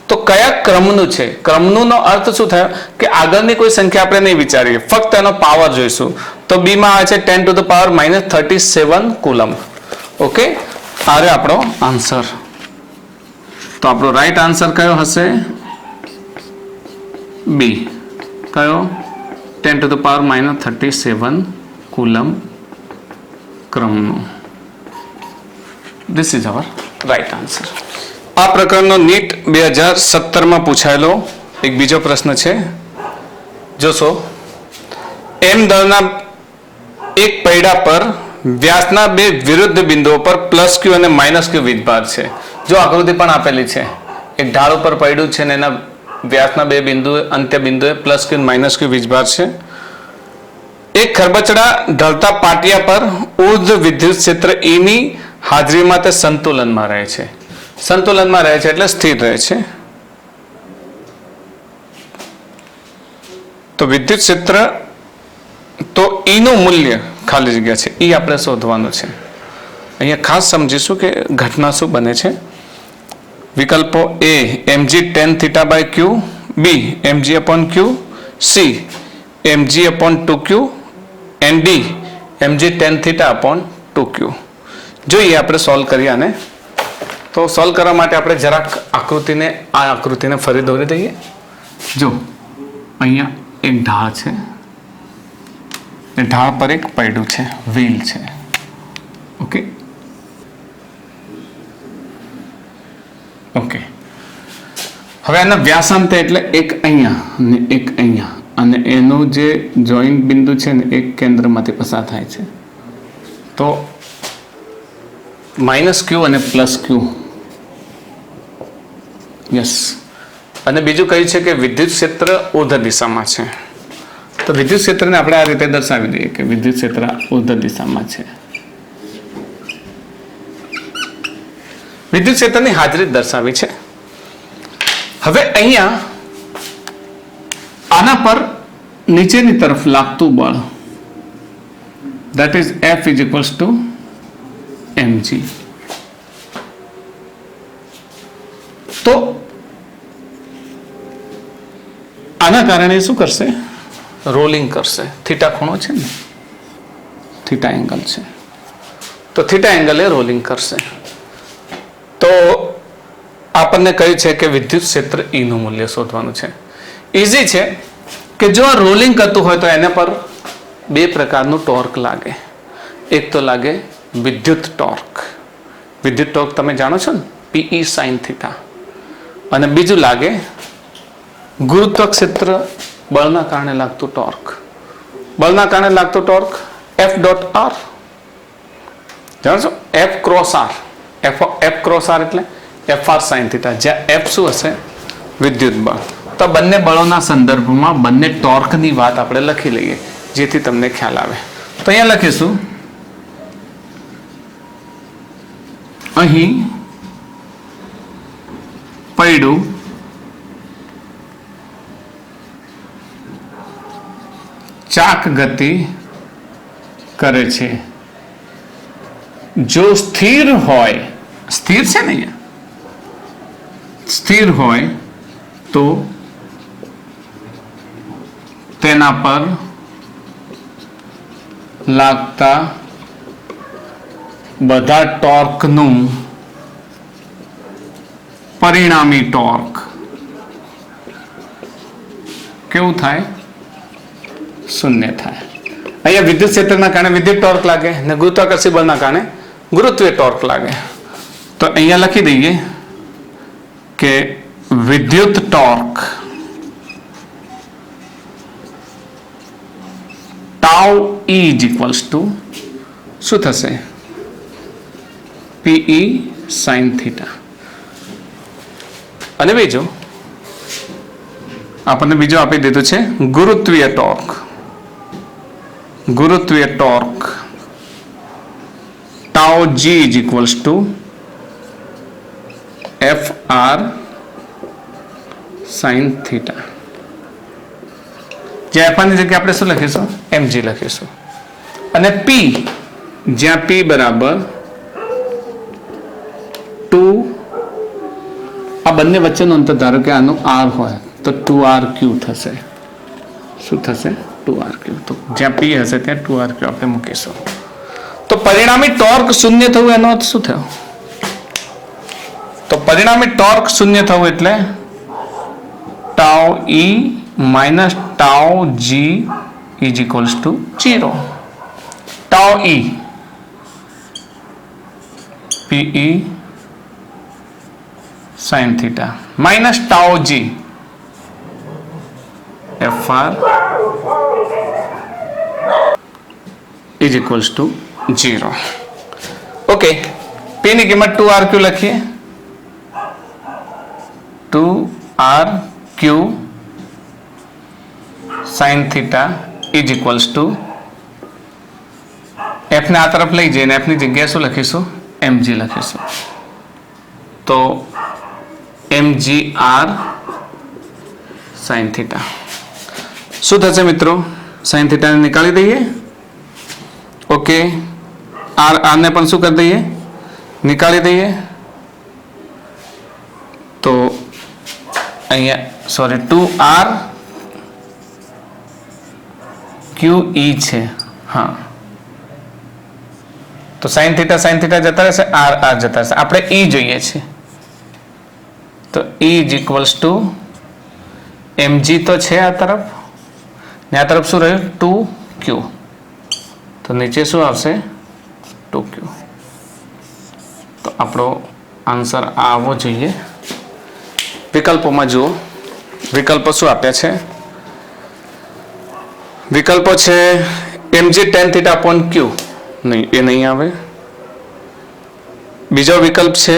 તો કયા ક્રમનું છે? ક્રમનો અર્થ શું થયો કે આગળની કોઈ સંખ્યા આપણે નહીં વિચારીએ, ફક્ત એનો પાવર જોઈશું. તો બી માં આવે છે 10 to the power minus 37 coulomb. Okay, આ આપણો આન્સર. તો આપણો રાઈટ આન્સર કયો હશે? બી. કયો? 10 to the power minus 37 coulomb ક્રમનું. This is our right answer. આ પ્રકરણનો નીટ 2017માં પૂછાયેલો એક બીજો પ્રશ્ન છે. જોશો, એમ દળના એક પૈડા પર વ્યાસના બે વિરુદ્ધ બિંદુઓ પર પ્લસ ક્યુ અને માઇનસ ક્યુ વીજભાર છે. જો આકૃતિ પણ આપેલી છે, એક ઢાળ ઉપર પડ્યું છે અને એના વ્યાસના બે બિંદુ અંત્ય બિંદુએ પ્લસ ક્યુ માઇનસ ક્યુ વીજભાર છે. એક ખરબચડા ઢળતા પાટિયા પર ઉર્ધ્વ વિદ્યુત ક્ષેત્ર E ની હાજરીમાં તે સંતુલનમાં રહે છે. સંતુલનમાં રહે છે એટલે સ્થિર રહે છે. તો વિદ્યુત ક્ષેત્ર તો E નું મૂલ્ય ખાલી જગ્યા છે E આપણે શોધવાનું છે. અહીંયા ખાસ સમજીશું કે ઘટના શું બને છે. વિકલ્પો A mg tan theta by q, B mg upon q, C mg upon 2q and D mg tan theta upon 2q. જોઈએ આપણે સોલ્વ કરીએ આને. તો સોલ્વ કરવા માટે આપણે જરાક આ આકૃતિને ફરી દોરી દઈએ. જો અહીંયા એક ઢાળ છે, એ ઢાળ પર એક પૈડું છે, વ્હીલ છે. ઓકે ઓકે હવે આના વ્યાસાંત એટલે એક અહીંયા અને એક અહીંયા, અને એનું જે જોઈન્ટ બિંદુ છે ને એક કેન્દ્રમાંથી પસાર થાય છે. તો -q અને +q. યસ. અને બીજું કહ્યું છે કે વિદ્યુત ક્ષેત્ર ઉર્ધ્વ દિશામાં છે. તો વિદ્યુત ક્ષેત્રને આપણે આ રીતે દર્શાવી દઈએ કે વિદ્યુત ક્ષેત્ર ઉર્ધ્વ દિશામાં છે. વિદ્યુત ક્ષેત્રની હાજરી દર્શાવી છે. હવે અહીંયા આના પર નીચેની તરફ લાગતું બળ, that is F is equals to mg. તો આના કારણે શું કરશે? રોલિંગ કરશે. થીટા ખૂણો છે ને, થીટા એંગલ છે, તો થીટા એંગલે રોલિંગ કરશે. તો આપણને કહ્યું છે કે વિદ્યુત ક્ષેત્ર E નું મૂલ્ય શોધવાનું છે. ઈઝી છે કે જો આ રોલિંગ કરતું હોય તો એના પર બે પ્રકારનું ટોર્ક લાગે. એક તો લાગે વિદ્યુત ટોર્ક. વિદ્યુત ટોર્ક તમે જાણો છો ને, PE sin થીટા. અને બીજું લાગે ગુરુત્વ ક્ષેત્ર બળના કારણે લાગતું ટોર્ક. બળના કારણે લાગતું ટોર્ક F.R. જાણો છો? F cross R. F cross R એટલે FR sin થીટા. જ્યાં F શું હશે? વિદ્યુત બળ. તો બંને બળોના સંદર્ભમાં બંને ટોર્કની વાત આપણે લખી લઈએ જેથી તમને ખ્યાલ આવે. તો અહીંયા લખીશું, અહીં પૈડું ચાક ગતિ કરે છે. જો સ્થિર હોય, સ્થિર છે ને અહીંયા, સ્થિર હોય તો તેના પર લાગતા બધા ટોર્કનું પરિણામી ટોર્ક કેવું થાય? શૂન્ય થાય. અહીંયા વિદ્યુત ક્ષેત્રના કારણે વિદ્યુત ટોર્ક લાગે ને ગુરુત્વાકર્ષી બળના કારણે ગુરુત્વીય ટોર્ક લાગે. તો અહીંયા લખી દઈએ કે વિદ્યુત torque tau E is equals to શું થશે? PE sin theta. અને બીજું આપણને બીજું આપી દીધું છે ગુરુત્વીય ટોર્ક. ગુરુત્વીય torque tau G is equals to FR sin theta. જે F ની જગ્યાએ આપણે શું લખીશું? mg લખીશું. અને P, જ્યાં P બરાબર 2, આ બંને વચ્ચેનું અંતર ધારો કે આનું R હોય તો 2RQ થશે. શું થશે? 2RQ. તો જ્યાં P હશે ત્યાં 2RQ આપણે મૂકીશું. તો પરિણામી ટોર્ક શૂન્ય થવું એનો અર્થ શું થયો? તો પરિણામી ટોર્ક શૂન્ય થવું એટલે tau E minus tau G is equals to 0. Tau E PE sin theta minus tau G FR is equals to 0. Okay, P ની કિંમત 2RQ લખીએ. 2RQ sin theta is equals to F ને આ તરફ લઈ જઈને એફની જગ્યાએ શું લખીશું? mg લખીશું. તો mgr sin થીટા શું થશે મિત્રો? sin થીટા ને નીકાળી દઈએ. ઓકે, આર ને પણ શું કરી દઈએ? નીકાળી દઈએ. તો અહીંયા સોરી 2r QE છે. હા, તો sin થીટા જતા રહેશે, r જતા રહેશે. આપણે E જોઈએ છે, તો E is equals to mg તો છે આ તરફ, ને આ તરફ શું રહ્યું? 2q. તો નીચે શું આવશે? 2q. તો આપણો આન્સર આવવો જોઈએ. વિકલ્પોમાં જુઓ, વિકલ્પો શું આપ્યા છે? વિકલ્પો છે mg tan theta upon q, નહીં, એ નહીં આવે. બીજો વિકલ્પ છે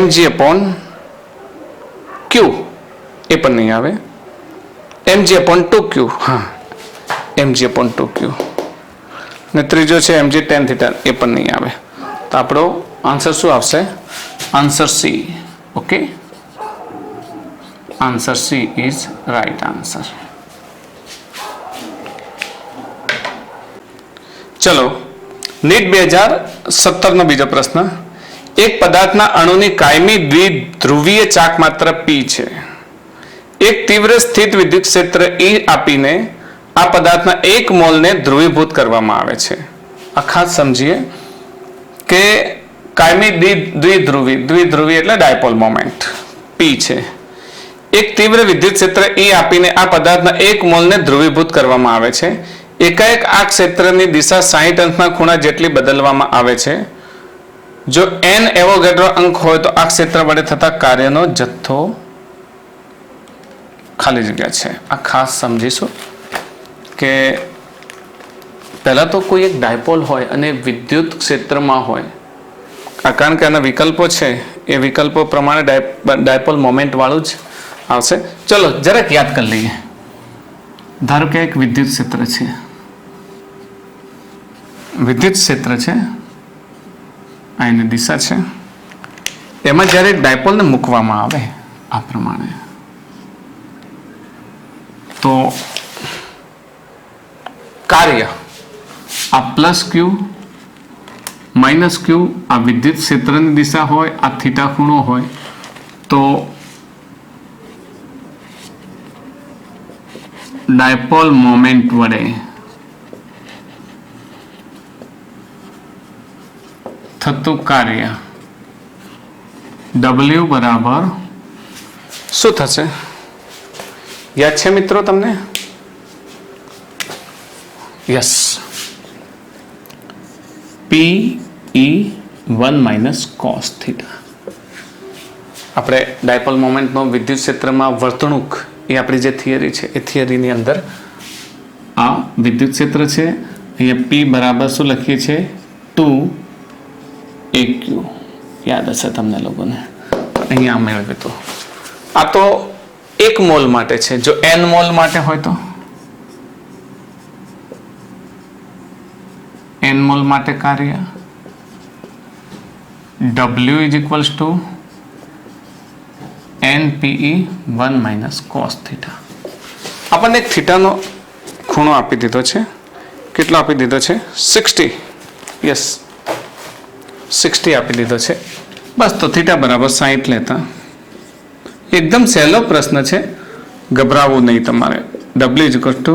mg અપોન q, એ પણ નહીં આવે. mg અપોન 2q, હા, mg અપોન 2q. ને ત્રીજો છે mg tan થીટા, એ પણ નહીં આવે. તો આપણો આન્સર શું આવશે? Answer C. Okay, answer she is right answer. ચલો, નીટ 2017 નો બીજો પ્રશ્ન. એક પદાર્થના અણુની કાયમી દ્વિધ્રુવીય ચાક માત્ર P છે. એક તીવ્ર સ્થિત વિદ્યુત ક્ષેત્ર E આપીને આ પદાર્થના 1 મોલને ધ્રુવીભૂત કરવામાં આવે છે. આ ખાસ સમજીએ કે કાયમી દ્વિધ્રુવી એટલે ડાયપોલ મોમેન્ટ P છે. એક તીવ્ર વિદ્યુત ક્ષેત્ર E આપીને આ પદાર્થના 1 મોલને ધ્રુવીભૂત કરવામાં આવે છે. એકાએક આ ક્ષેત્રની દિશા 60 અંશના ખૂણા જેટલી બદલવામાં આવે છે. જો n એવોગાડ્રો અંક હોય તો આ ક્ષેત્ર વડે થતા કાર્યનો જથ્થો ખાલી જગ્યા છે. આ ખાસ સમજીશું કે પહેલા તો કોઈ એક ડાયપોલ હોય અને વિદ્યુત ક્ષેત્રમાં હોય, કારણ કે આના વિકલ્પો છે એ વિકલ્પો પ્રમાણે ડાયપોલ મોમેન્ટ વાળું જ આવશે. ચલો જરાક યાદ કરી લઈએ. ધારો કે એક વિદ્યુત ક્ષેત્ર છે, વિદ્યુત ક્ષેત્ર છે, આ એની દિશા છે. એમાં જ્યારે ડાયપોલને મૂકવામાં આવે આ પ્રમાણે, તો કાર્ય આ પ્લસ ક્યુ માઇનસ ક્યુ આ વિદ્યુત ક્ષેત્રની દિશા હોય, આ થીટા ખૂણો હોય, તો ડાયપોલ મોમેન્ટ વડે થતું કાર્ય W બરાબર શું થશે? યાદ છે મિત્રો તમને? Yes, PE1 cos theta. આપણે ડાયપોલ મોમેન્ટનો વિદ્યુત ક્ષેત્રમાં વર્તણૂક, એ આપણી જે થિયરી છે એ થિયરીની અંદર આ વિદ્યુત ક્ષેત્ર છે. અહીંયા P બરાબર શું લખીએ છીએ? 2AQ. યાદ હશે તમને લોકોને. અહીંયા મેળવ્યું તો આ તો 1 મોલ માટે છે. જો n મોલ માટે હોય તો n મોલ માટે કાર્ય W is equals to NPE1 cos theta. આપણને એક થીટાનો ખૂણો આપી દીધો છે. કેટલો આપી દીધો છે? 60. યસ, 60 આપી દીધો છે. બસ, તો થીટા બરાબર 60 લેતા. એકદમ સહેલો પ્રશ્ન છે, ગભરાવવું નહીં તમારે. W is equal to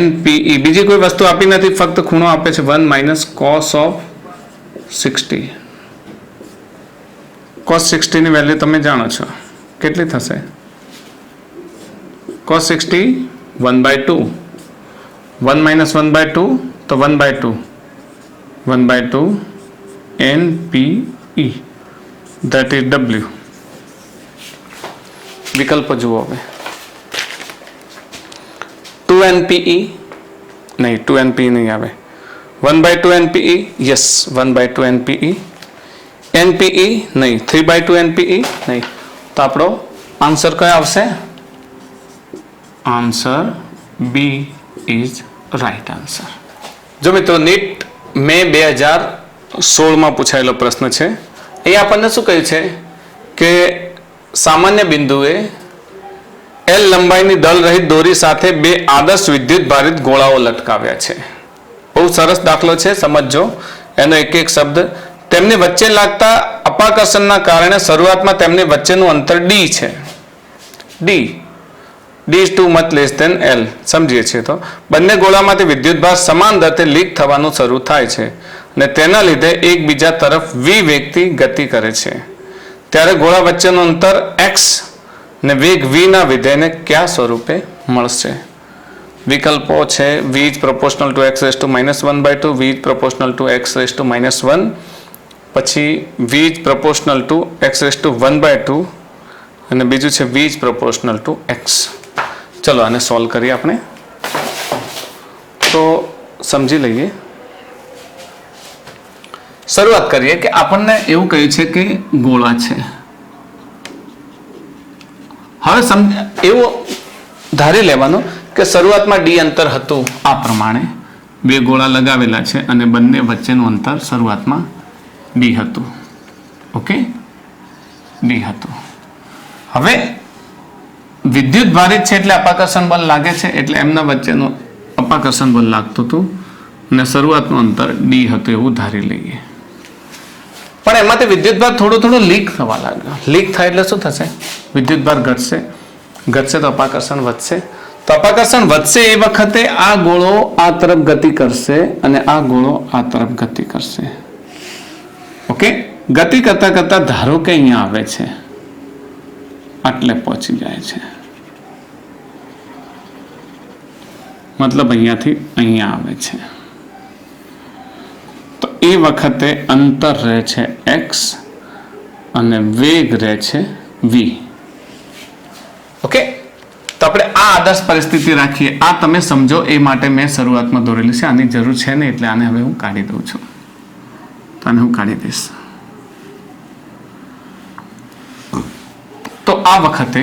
NPE, બીજી કોઈ વસ્તુ આપી નથી, ફક્ત ખૂણો આપે છે 1 cos of 60. cos 60 ની વેલ્યુ તમે જાણો છો, કેટલી થશે? cos 60 1/2. 1 - 1/2 તો 1/2. 1/2 NPE, that is W. વિકલ્પ જુઓ હવે. 2 NPE નહીં, 2 NPE નહીં આવે. 1/2 NPE, યસ, 1/2 NPE. NPE નહીં, 3/2 NPE નહીં. તો આપણો આન્સર કયો આવશે? Answer B is right answer. જો મિત્રો નીટ મે 2016 પૂછાયેલો પ્રશ્ન છે. એ આપણને શું કહ્યું છે કે સામાન્ય બિંદુએ L લંબાઈની દળ રહિત દોરી સાથે બે આદર્શ વિદ્યુત ભારિત ગોળાઓ લટકાવ્યા છે. બહુ સરસ દાખલો છે, સમજજો એનો એક એક શબ્દ. તેમની વચ્ચે લાગતા અપાકર્ષણના કારણે શરૂઆતમાં તેમની વચ્ચેનું અંતર d છે. d is too much less than L. સમજીએ છીએ તો બંને ગોળામાંથી વિદ્યુતભાર સમાન દરે લીક થવાનું શરૂ થાય છે અને તેના લીધે એકબીજા તરફ v વેગથી ગતિ કરે છે. ત્યારે ગોળા વચ્ચેનું અંતર x ને વેગ v ના વિધેયને કયા સ્વરૂપે મળશે? વિકલ્પો છે v is proportional to x raised to -1/2, v is proportional to x raised to -1, પછી v is proportional to x raised to 1/2 અને બીજું છે v is proportional to x. ચલો આને સોલ્વ કરીએ આપણે. તો સમજી લઈએ. શરૂઆત કરીએ કે આપણને એવું કહ્યું છે કે ગોળા છે. હવે એવું ધારી લેવાનું કે શરૂઆતમાં d અંતર હતું આ પ્રમાણે, બે ગોળા લગાવેલા છે અને બંને વચ્ચેનું અંતર શરૂઆતમાં d હતું. ઓકે, d હતું. હવે વિદ્યુત ભારિત છે એટલે અપાકર્ષણ બળ લાગે છે, એટલે એમના વચ્ચેનું અપાકર્ષણ બળ લાગતું હતું અને શરૂઆતનું અંતર d હતું એવું ધારી લઈએ. પણ એમાંથી વિદ્યુતભાર થોડું લીક થવા લાગ્યો. લીક થાય એટલે શું થશે? વિદ્યુતભાર ઘટશે તો અપાકર્ષણ વધશે. તો અપાકર્ષણ વધશે એ વખતે આ ગોળો આ તરફ ગતિ કરશે અને આ ગોળો આ તરફ ગતિ કરશે. ઓકે, ગતિ કરતા કરતા ધારો કે અહીંયા આવે છે, આટલે પહોંચી જાય છે, મતલબ અહીંયાથી અહીંયા આવે છે. તો એ વખતે અંતર રહે છે x અને વેગ રહે છે v. ઓકે, તો આપણે આ આદર્શ પરિસ્થિતિ રાખીએ. આ તમે સમજો એ માટે મેં શરૂઆતમાં દોરેલી છે. આની જરૂર છે ને એટલે આને હવે હું કાઢી દઉં છું. તો આને હું કાઢી દઈશ. તો આ વખતે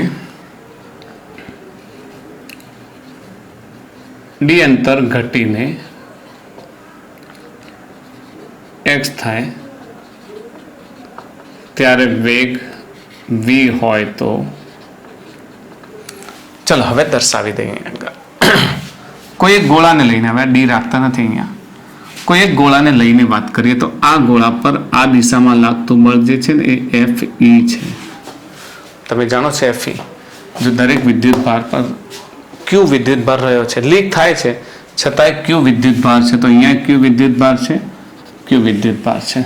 d અંતર ઘટીને x થાય ત્યારે વેગ v હોય તો ચલો હવે દર્શાવી દઈએ. કોઈ એક ગોળાને લઈને, હવે d રાખતા નથી અહીંયા, કોઈ એક ગોળાને લઈને વાત કરીએ તો આ ગોળા પર આ દિશામાં લાગતું બળ જે છે ને એ Fe છે. તમે જાણો છો Fe. જો દરેક વિદ્યુત ભાર પર q વિદ્યુત ભાર રહ્યો છે, લીક થાય છે છતાંય q વિદ્યુત ભાર છે, તો અહીંયા q વિદ્યુત ભાર છે, q વિદ્યુત ભાર છે.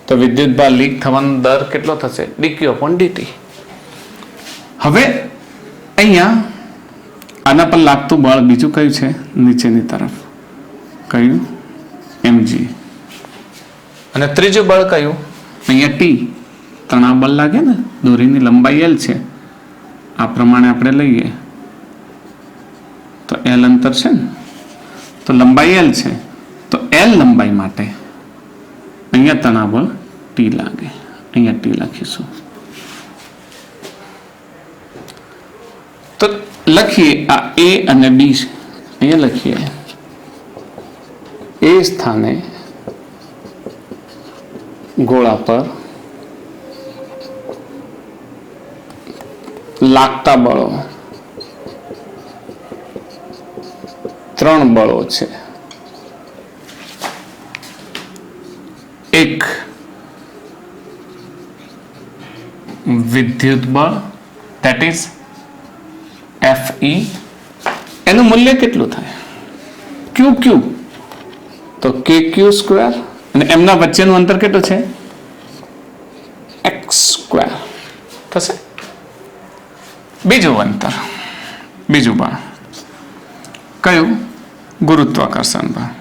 તો વિદ્યુત ભાર લીક થવાનો દર કેટલો થશે? dq/dt. હવે અહીંયા આના પર લાગતું બળ બીજું કયું છે? નીચેની તરફ. કયું? mg. અને ત્રીજું બળ કયું? અહીંયા t તણાવ બળ લાગે ને, દોરીની લંબાઈ l છે, આ પ્રમાણે આપણે લઈએ તો l અંતર છે ને, તો લંબાઈ l છે, તો l લંબાઈ માટે અહીંયા તણાવ બળ t લાગે. અહીંયા t લખીશું. તો લખીએ આ a અને b, અહીંયા લખીએ એ સ્થાને ગોળા પર લાગતા બળો 3 બળો છે. એક વિદ્યુત બળ that is Fe, એનું મૂલ્ય કેટલું થાય? QQ, તો KQ², અને એમના વચ્ચેનું અંતર કેટલું છે? x² થશે. બીજું અંતર, બીજું બળ કયું? ગુરુત્વાકર્ષણ બળ.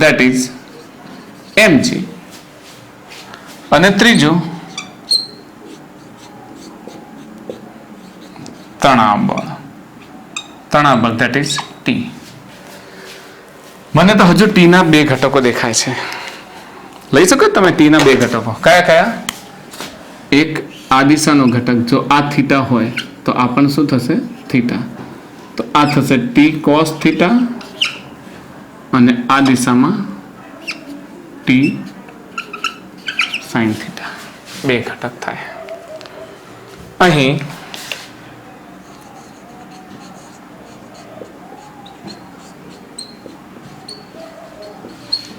that is mg. અને ત્રીજું તણાવ બળ that is t. મને તો હજુ t ના 2 ઘટકો દેખાય છે. લઈ શકો તમે t ના 2 ઘટકો. કયા? એક આ દિશાનો ઘટક, જો આ થીટા હોય તો આ પણ શું થશે? થીટા. તો આ થશે ટી કોસ થીટા અને આ દિશામાં ટી સાઇન થીટા. બે ઘટક થાય. અહીં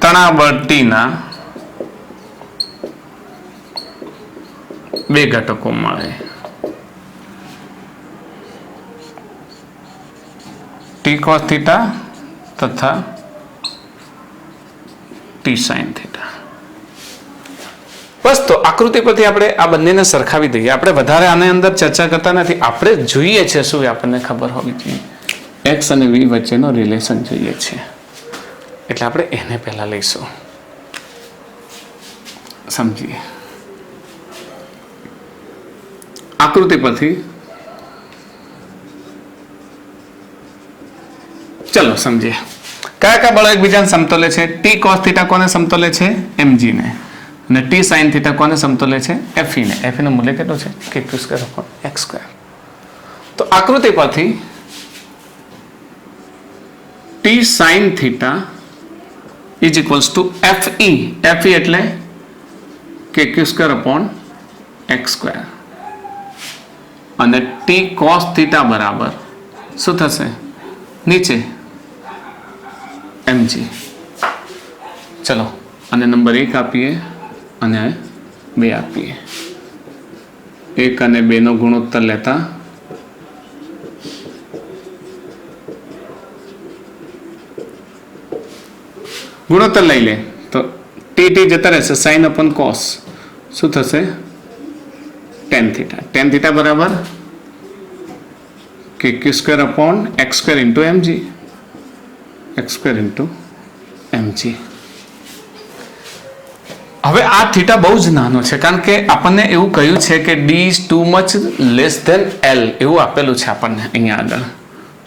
તણાવર્તીના બે ઘટકો મળે. ટી કોસ થીટા તથા ટી સાઇન થીટા. બસ તો આકૃતિ પરથી આપણે આ બંનેને સરખાવી દઈએ. આપણે વધારે આની અંદર ચર્ચા કરતા નથી. આપણે જોઈએ છે શું આપણને ખબર હોવી જોઈએ. એક્સ અને વી વચ્ચેનો રિલેશન જોઈએ છે એટલે આપણે એને પહેલા લઈશું. સમજીએ આકૃતિ પરથી. ચલો સમજીએ કયા કયા બળો એકબીજાને સમતોલે છે. ટી કોસ થીટા કોને સમતોલે છે? mg ને. અને ટી સાઇન થીટા કોને સમતોલે છે? fe ને. fe નું મૂલ્ય કેટલું છે? k²/x². તો આકૃતિ પરથી T sine theta is equals to fe. fe એટલે k²/x². અને ટી કોસ થીટા બરાબર શું થશે? નીચે mg. ચલો અને નંબર 1 આપીએ અને 2 આપીએ. 1 અને 2 નો ગુણોત્તર લેતા ગુણોત્તર લઈ લે તો ટી જતા રહેશે સાઇન અપોન કોસ. શું થશે? Ten theta. ટેન થીટા બરાબર k²/x² into mg. x² into mg. હવે આ થીટા બહુ જ નાનો છે કારણ કે આપણને એવું કહ્યું છે કે d is too much less than l એવું આપેલું છે આપણને અહીંયા આગળ.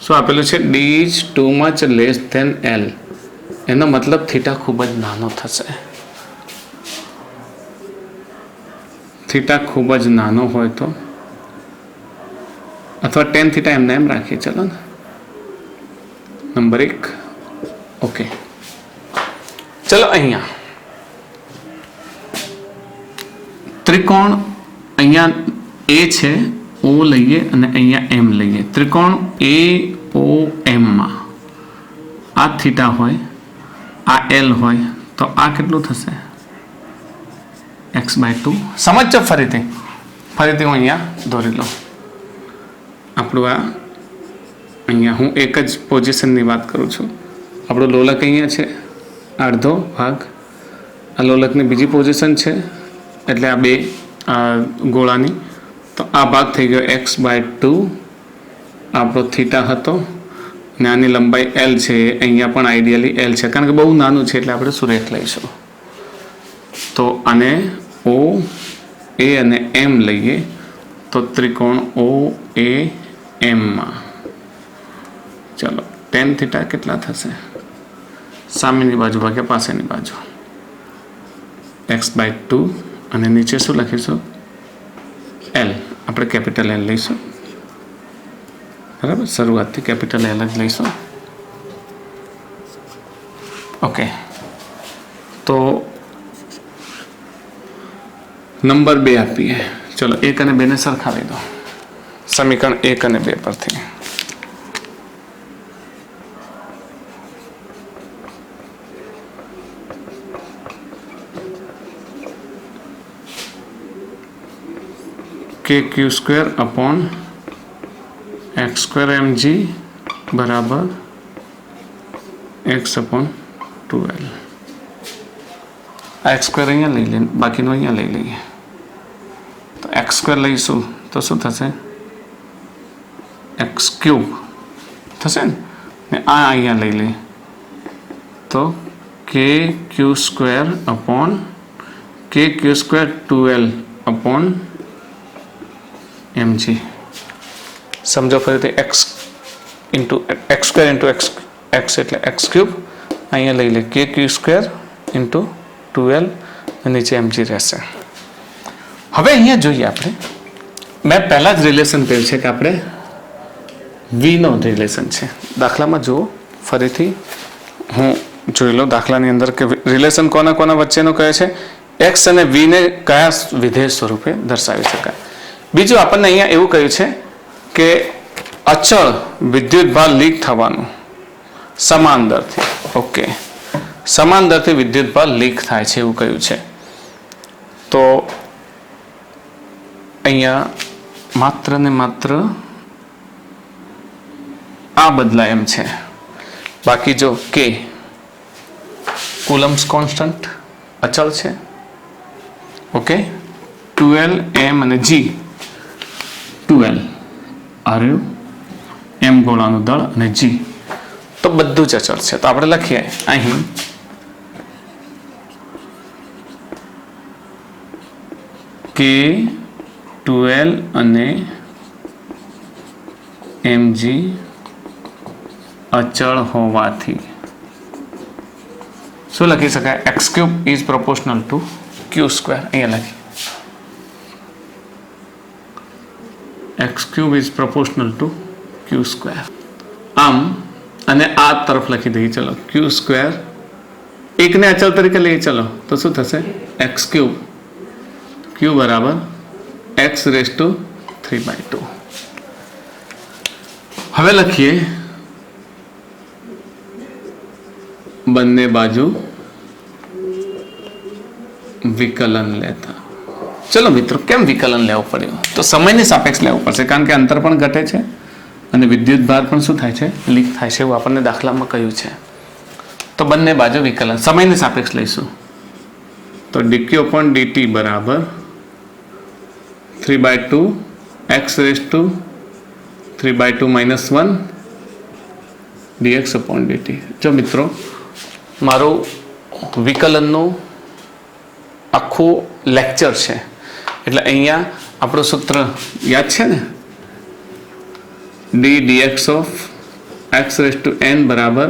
શું આપેલું છે? d is too much less than l. એનો મતલબ થીટા ખૂબ જ નાનો થશે. થીટા ખૂબ જ નાનો હોય તો અથવા ટેન થીટા એમને એમ રાખીએ. ચલો ને નંબર 1. ઓકે ચલો અહીંયા ત્રિકોણ અહીંયા એ છે ઓ લઈએ અને અહીંયા એમ લઈએ. ત્રિકોણ AOM માં આ થીટા હોય આ L હોય તો આ કેટલું થશે? x/2. સમજજો ફરીથી હું અહીંયા દોરી લઉં. આપણું આ અહીંયા હું એક જ પોઝિશનની વાત કરું છું. આપણો લોલક અહીંયા છે અડધો ભાગ. આ લોલકની બીજી પોઝિશન છે એટલે આ બે ગોળાની. તો આ ભાગ થઈ ગયો x/2. આપણો થીટા હતો અને આની લંબાઈ L છે. અહીંયા પણ આઈડિયલી L છે કારણ કે બહુ નાનું છે એટલે આપણે સુરેખ લઈશું. તો આને O A અને M લઈએ તો ત્રિકોણ OAM માં ચલો ટેન થીટા કેટલા થશે? સામેની બાજુ ભાગ્યા પાસેની બાજુ x/2 અને નીચે શું લખીશું? L. આપણે કેપિટલ L લઈશું. બરાબર શરૂઆતથી કેપિટલ L જ લઈશું. ઓકે તો નંબર 2 આપીએ. ચલો 1 અને 2 ને સરખાવી દો. સમીકરણ 1 અને 2 પરથી k²/x²mg બરાબર x/2l. આ x² અહીંયા લઈ લઈએ બાકીનો અહીંયા લઈ લઈએ તો x² લઈશું તો શું થશે? x³ થશે ને આ અહીંયા લઈ લઈએ તો k²2l/mg. સમજો ફરીથી x² ઇન્ટુ x એટલે x³ અહીંયા લઈ લે k²2l નીચે mg રહેશે. હવે અહીંયા જોઈએ આપણે મેં પહેલા જ રિલેશન કહ્યું છે કે આપણે વીનો રિલેશન છે. દાખલામાં જુઓ ફરીથી હું જોઈ લો દાખલાની અંદર કે રિલેશન કોના કોના વચ્ચેનો કહે છે. એક્સ અને વીને કયા વિધેય સ્વરૂપે દર્શાવી શકાય. બીજું આપણને અહીંયા એવું કહ્યું છે કે અચળ વિદ્યુતભાર લીક થવાનું સમાન દરથી. ઓકે, સમાન દરથી વિદ્યુતભાર લીક થાય છે એવું કહ્યું છે. તો અહીંયા માત્ર ને માત્ર આ બદલાય એમ છે. બાકી જો કે કુલમ્સ કોન્સ્ટન્ટ અચળ છે. ઓકે, 12 m અને g 12 આર્યુ m ગોળાનું દળ અને g તો બધું જ અચળ છે. તો આપણે લખીએ અહીં કે 12 અને mg અચળ હોવાથી શું લખી શકાય? X cube is proportional two Q square. અહીંયા લખી x cube is proportional two Q square. આમ અને આ તરફ લખી દઈએ. ચલો ક્યુ સ્ક્વેર એકને અચળ તરીકે લઈએ. ચલો તો શું થશે? એક્સ ક્યુબ ક્યુ બરાબર એક્સ રેસ ટુ 3/2. હવે લખીએ બંને બાજુ વિકલન લેતા. ચલો મિત્રો, કેમ વિકલન લેવું પડ્યું? તો સમયની સાપેક્ષ લેવું પડશે, કારણ કે અંતર પણ ઘટે છે અને વિદ્યુત ભાર પણ શું થાય છે? લીક થાય છે, એવું આપણને દાખલામાં કહ્યું છે. તો બંને બાજુ વિકલન સમયની સાપેક્ષ લઈશું. તો dq upon dt બરાબર 3/2 x raised to 3/2 minus 1 dx upon dt. જો મિત્રો, મારું વિકલનનું આખું લેક્ચર છે, એટલે અહીંયા આપણું સૂત્ર યાદ છે ને? d dx of x raised to n બરાબર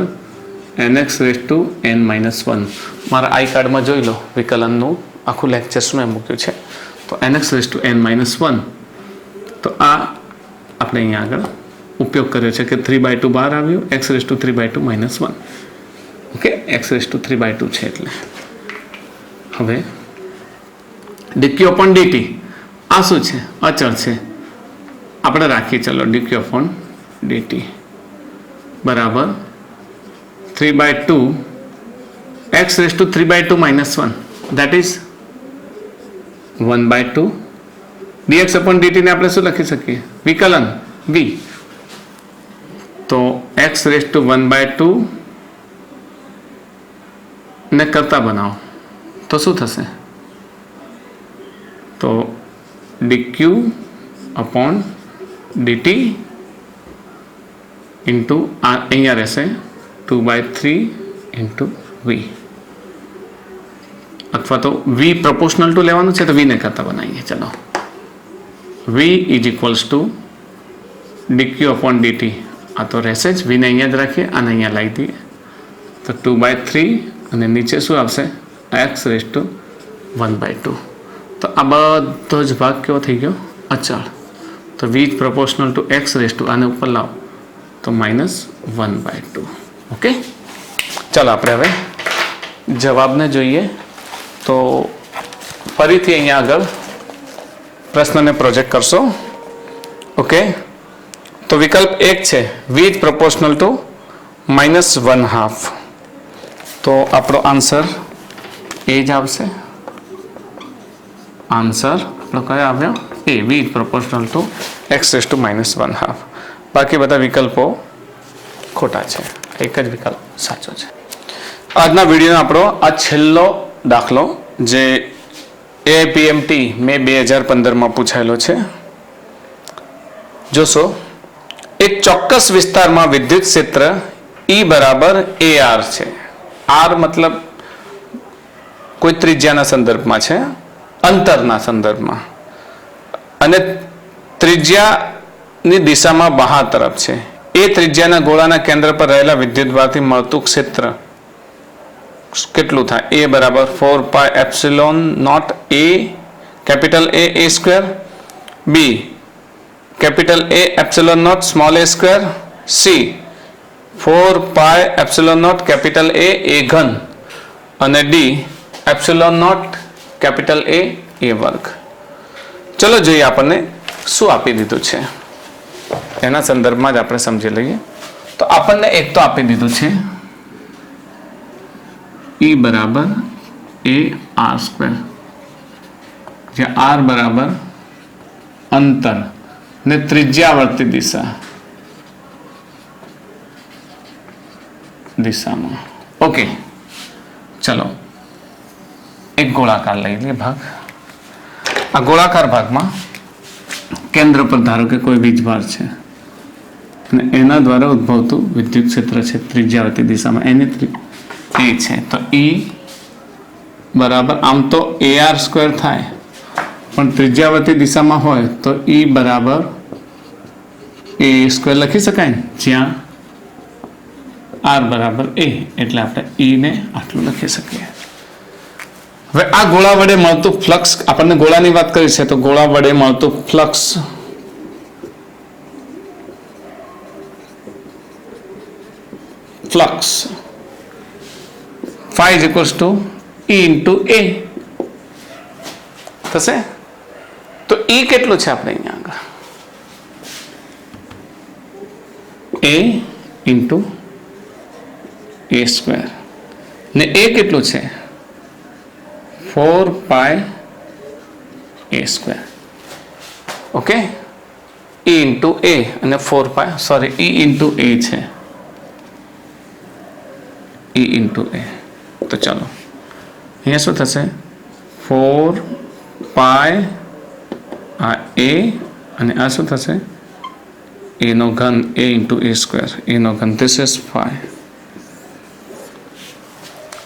nx raised to n minus 1. મારા આઈ કાર્ડમાં જોઈ લો, વિકલનનું આખું લેક્ચર મેં મૂક્યું છે. તો nx raised to n minus 1. તો આ આપણે અહીંયા આગળ ઉપયોગ કર્યો છે કે 3/2 બહાર આવ્યું, x raised to 3/2 minus 1. Okay, x raised to 3/2 છે. એટલે હવે dq upon dt આ શું છે? અચળ છે. આપણે રાખીએ. ચલો dq upon dt બરાબર 3/2 x raised to 3/2 minus 1, that is 1/2 dx upon dt ને આપણે શું લખી શકીએ? વિકલન v. તો x raised to 1/2 ને કરતા બનાવો તો શું થશે? તો dq upon dt ઇન્ટુ અહીંયા રહેશે 2/3 ઇન્ટુ v, અથવા તો v પ્રોપોર્શનલ ટુ લેવાનું છે તો v ને કરતા બનાવીએ. ચલો v is equals to dq upon dt. આ તો રહેશે જ, v ને અહીંયા જ રાખીએ અને અહીંયા લાવી દઈએ. તો 2/3 અને નીચે શું આવશે? x raise to 1/2. તો આ બધો જ ભાગ કેવો થઈ ગયો? અચળ. તો v is proportional to x raise to, આને ઉપર લાવો તો -1/2. ઓકે, ચાલો આપણે હવે જવાબને જોઈએ. તો ફરીથી અહીંયા આગળ પ્રશ્નને પ્રોજેક્ટ કરશો. ઓકે, તો વિકલ્પ 1 છે v ઇઝ પ્રોપોર્શનલ ટુ -1/2. તો આપણો આન્સર એ જ આવશે. આન્સર આપણો કયો આવ્યો? A, v is proportional to x raise to -1/2. બાકી બધા વિકલ્પો ખોટા છે, એક જ વિકલ્પ સાચો છે. આજના વિડીયોનો આપણો આ છેલ્લો દાખલો જે AIPMT મે 2015માં પૂછાયેલો છે. જોશો, એક ચોક્કસ વિસ્તારમાં વિદ્યુત ક્ષેત્ર E બરાબર AR છે. R મતલબ કોઈ ત્રિજ્યાના સંદર્ભમાં છે, અંતરના સંદર્ભમાં, અને ત્રિજ્યાની દિશામાં બહાર તરફ છે. એ ત્રિજ્યાના ગોળાના કેન્દ્ર પર રહેલા વિદ્યુતભારથી મળતું ક્ષેત્ર કેટલું થાય? A બરાબર 4πε0 A, capital A square, B capital A epsilon naught small A square, C 4 pi epsilon naught capital A घन અને D epsilon naught capital A વર્ગ. ચલો જોઈએ આપણને શું આપી દીધું છે એના સંદર્ભમાં જ આપણે સમજી લઈએ. તો આપણને એક તો આપી દીધું છે E બરાબર એ આર સ્ક્વેર, જ્યાં આર બરાબર અંતર ને ત્રિજ્યાવર્તી દિશામાં. ઓકે, ચલો એક ગોળાકાર લઈ લઈએ ભાગ. આ ગોળાકાર ભાગમાં કેન્દ્ર પર ધારો કે કોઈ વીજભાર છે અને એના દ્વારા ઉદ્ભવતું વિદ્યુત ક્ષેત્ર છે ત્રિજ્યાવર્તી દિશામાં, એની એ છે. તો E બરાબર આમ તો AR સ્ક્વેર થાય, પણ ત્રિજ્યાવર્તી દિશામાં હોય તો E બરાબર A સ્ક્વેર લખી શકાય ને, જ્યાં R બરાબર A, એટલે આપણે E ને આટલું લખી શકીએ. હવે આ ગોળા વડે મળતું ફ્લક્સ, આપણને ગોળાની વાત કરી છે તો ગોળા વડે મળતું flux phi is equals to E into A થશે. તો E કેટલું છે આપણે અહીંયા આગળ A into A સ્ક્વેર ને A કેટલું છે 4 pi A square. Okay, E into A અને 4 પાઈ, સોરી E into A છે, E into A. તો ચાલો અહીંયા શું થશે 4 પાઈ આ A અને આ શું થશે A નો ઘન A into A square, A નો ઘન, ધીસ ઇઝ phi.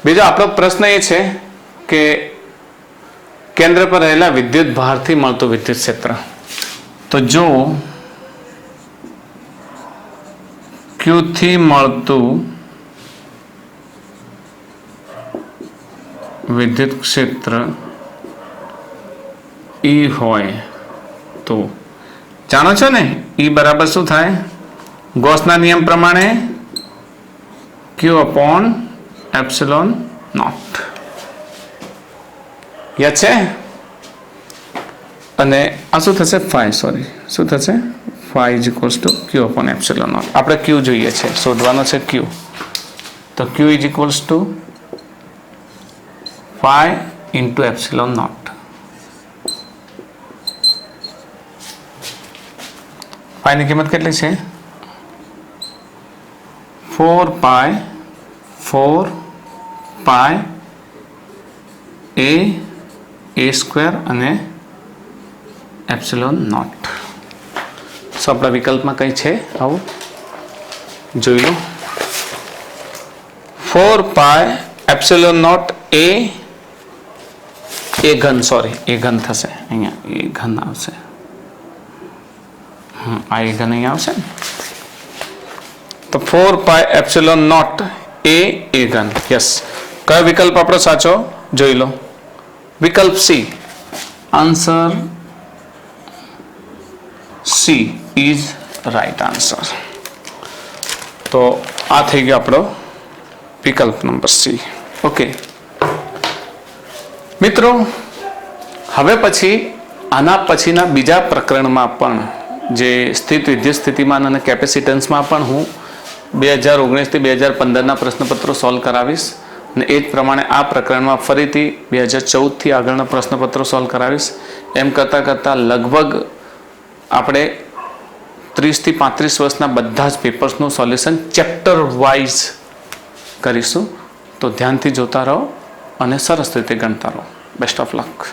બીજો આપણો પ્રશ્ન એ છે કે કેન્દ્ર પર રહેલા વિદ્યુત ભારથી મળતું વિદ્યુત ક્ષેત્ર. તો જો Q થી મળતું વિદ્યુત ક્ષેત્ર E હોય તો જાણો છો ને E બરાબર શું થાય, ગોસના નિયમ પ્રમાણે Q upon એપ્સિલોન નોટ. યાદ છે? અને આ શું થશે phi, સોરી શું થશે phi is equals to Q upon epsilon naught. આપણે Q જોઈએ છે, શોધવાનો છે Q. તો Q is equals to phi into epsilon naught. phi ની કિંમત કેટલી છે 4 પાઈ A સ્ક્વેર અને એપ્સિલોન નોટ. સો આપણા વિકલ્પમાં કઈ છે આવું જોઈ લો. 4 પાઈ એપ્સિલોન નોટ A ઘન, સોરી A ઘન થશે અહીંયા, A ઘન આવશે, આ A ઘન અહીંયા આવશે ને. તો 4 પાઈ એપ્સિલોન નોટ A ઘન. યસ, કયો વિકલ્પ આપણો સાચો જોઈ લો, વિકલ્પ C. Answer she is right answer. તો આ થઈ ગયો આપણો વિકલ્પ નંબર સી. ઓકે મિત્રો, હવે પછી આના પછીના બીજા પ્રકરણમાં પણ જે સ્થિત વિદ્યુત સ્થિતિમાન અને કેપેસિટન્સમાં પણ હું 2019 થી 2015ના પ્રશ્નપત્રો સોલ્વ કરાવીશ અને એ જ પ્રમાણે આ પ્રકરણમાં ફરીથી 2014 થી આગળના પ્રશ્નપત્રો સોલ્વ કરાવીશ. એમ કરતાં લગભગ આપણે 30 થી 35 વર્ષના બધા જ પેપર્સનું સોલ્યુશન ચેપ્ટર વાઇઝ કરીશું. તો ધ્યાનથી જોતા રહો અને સરસ રીતે ગણતા રહો. Best of luck.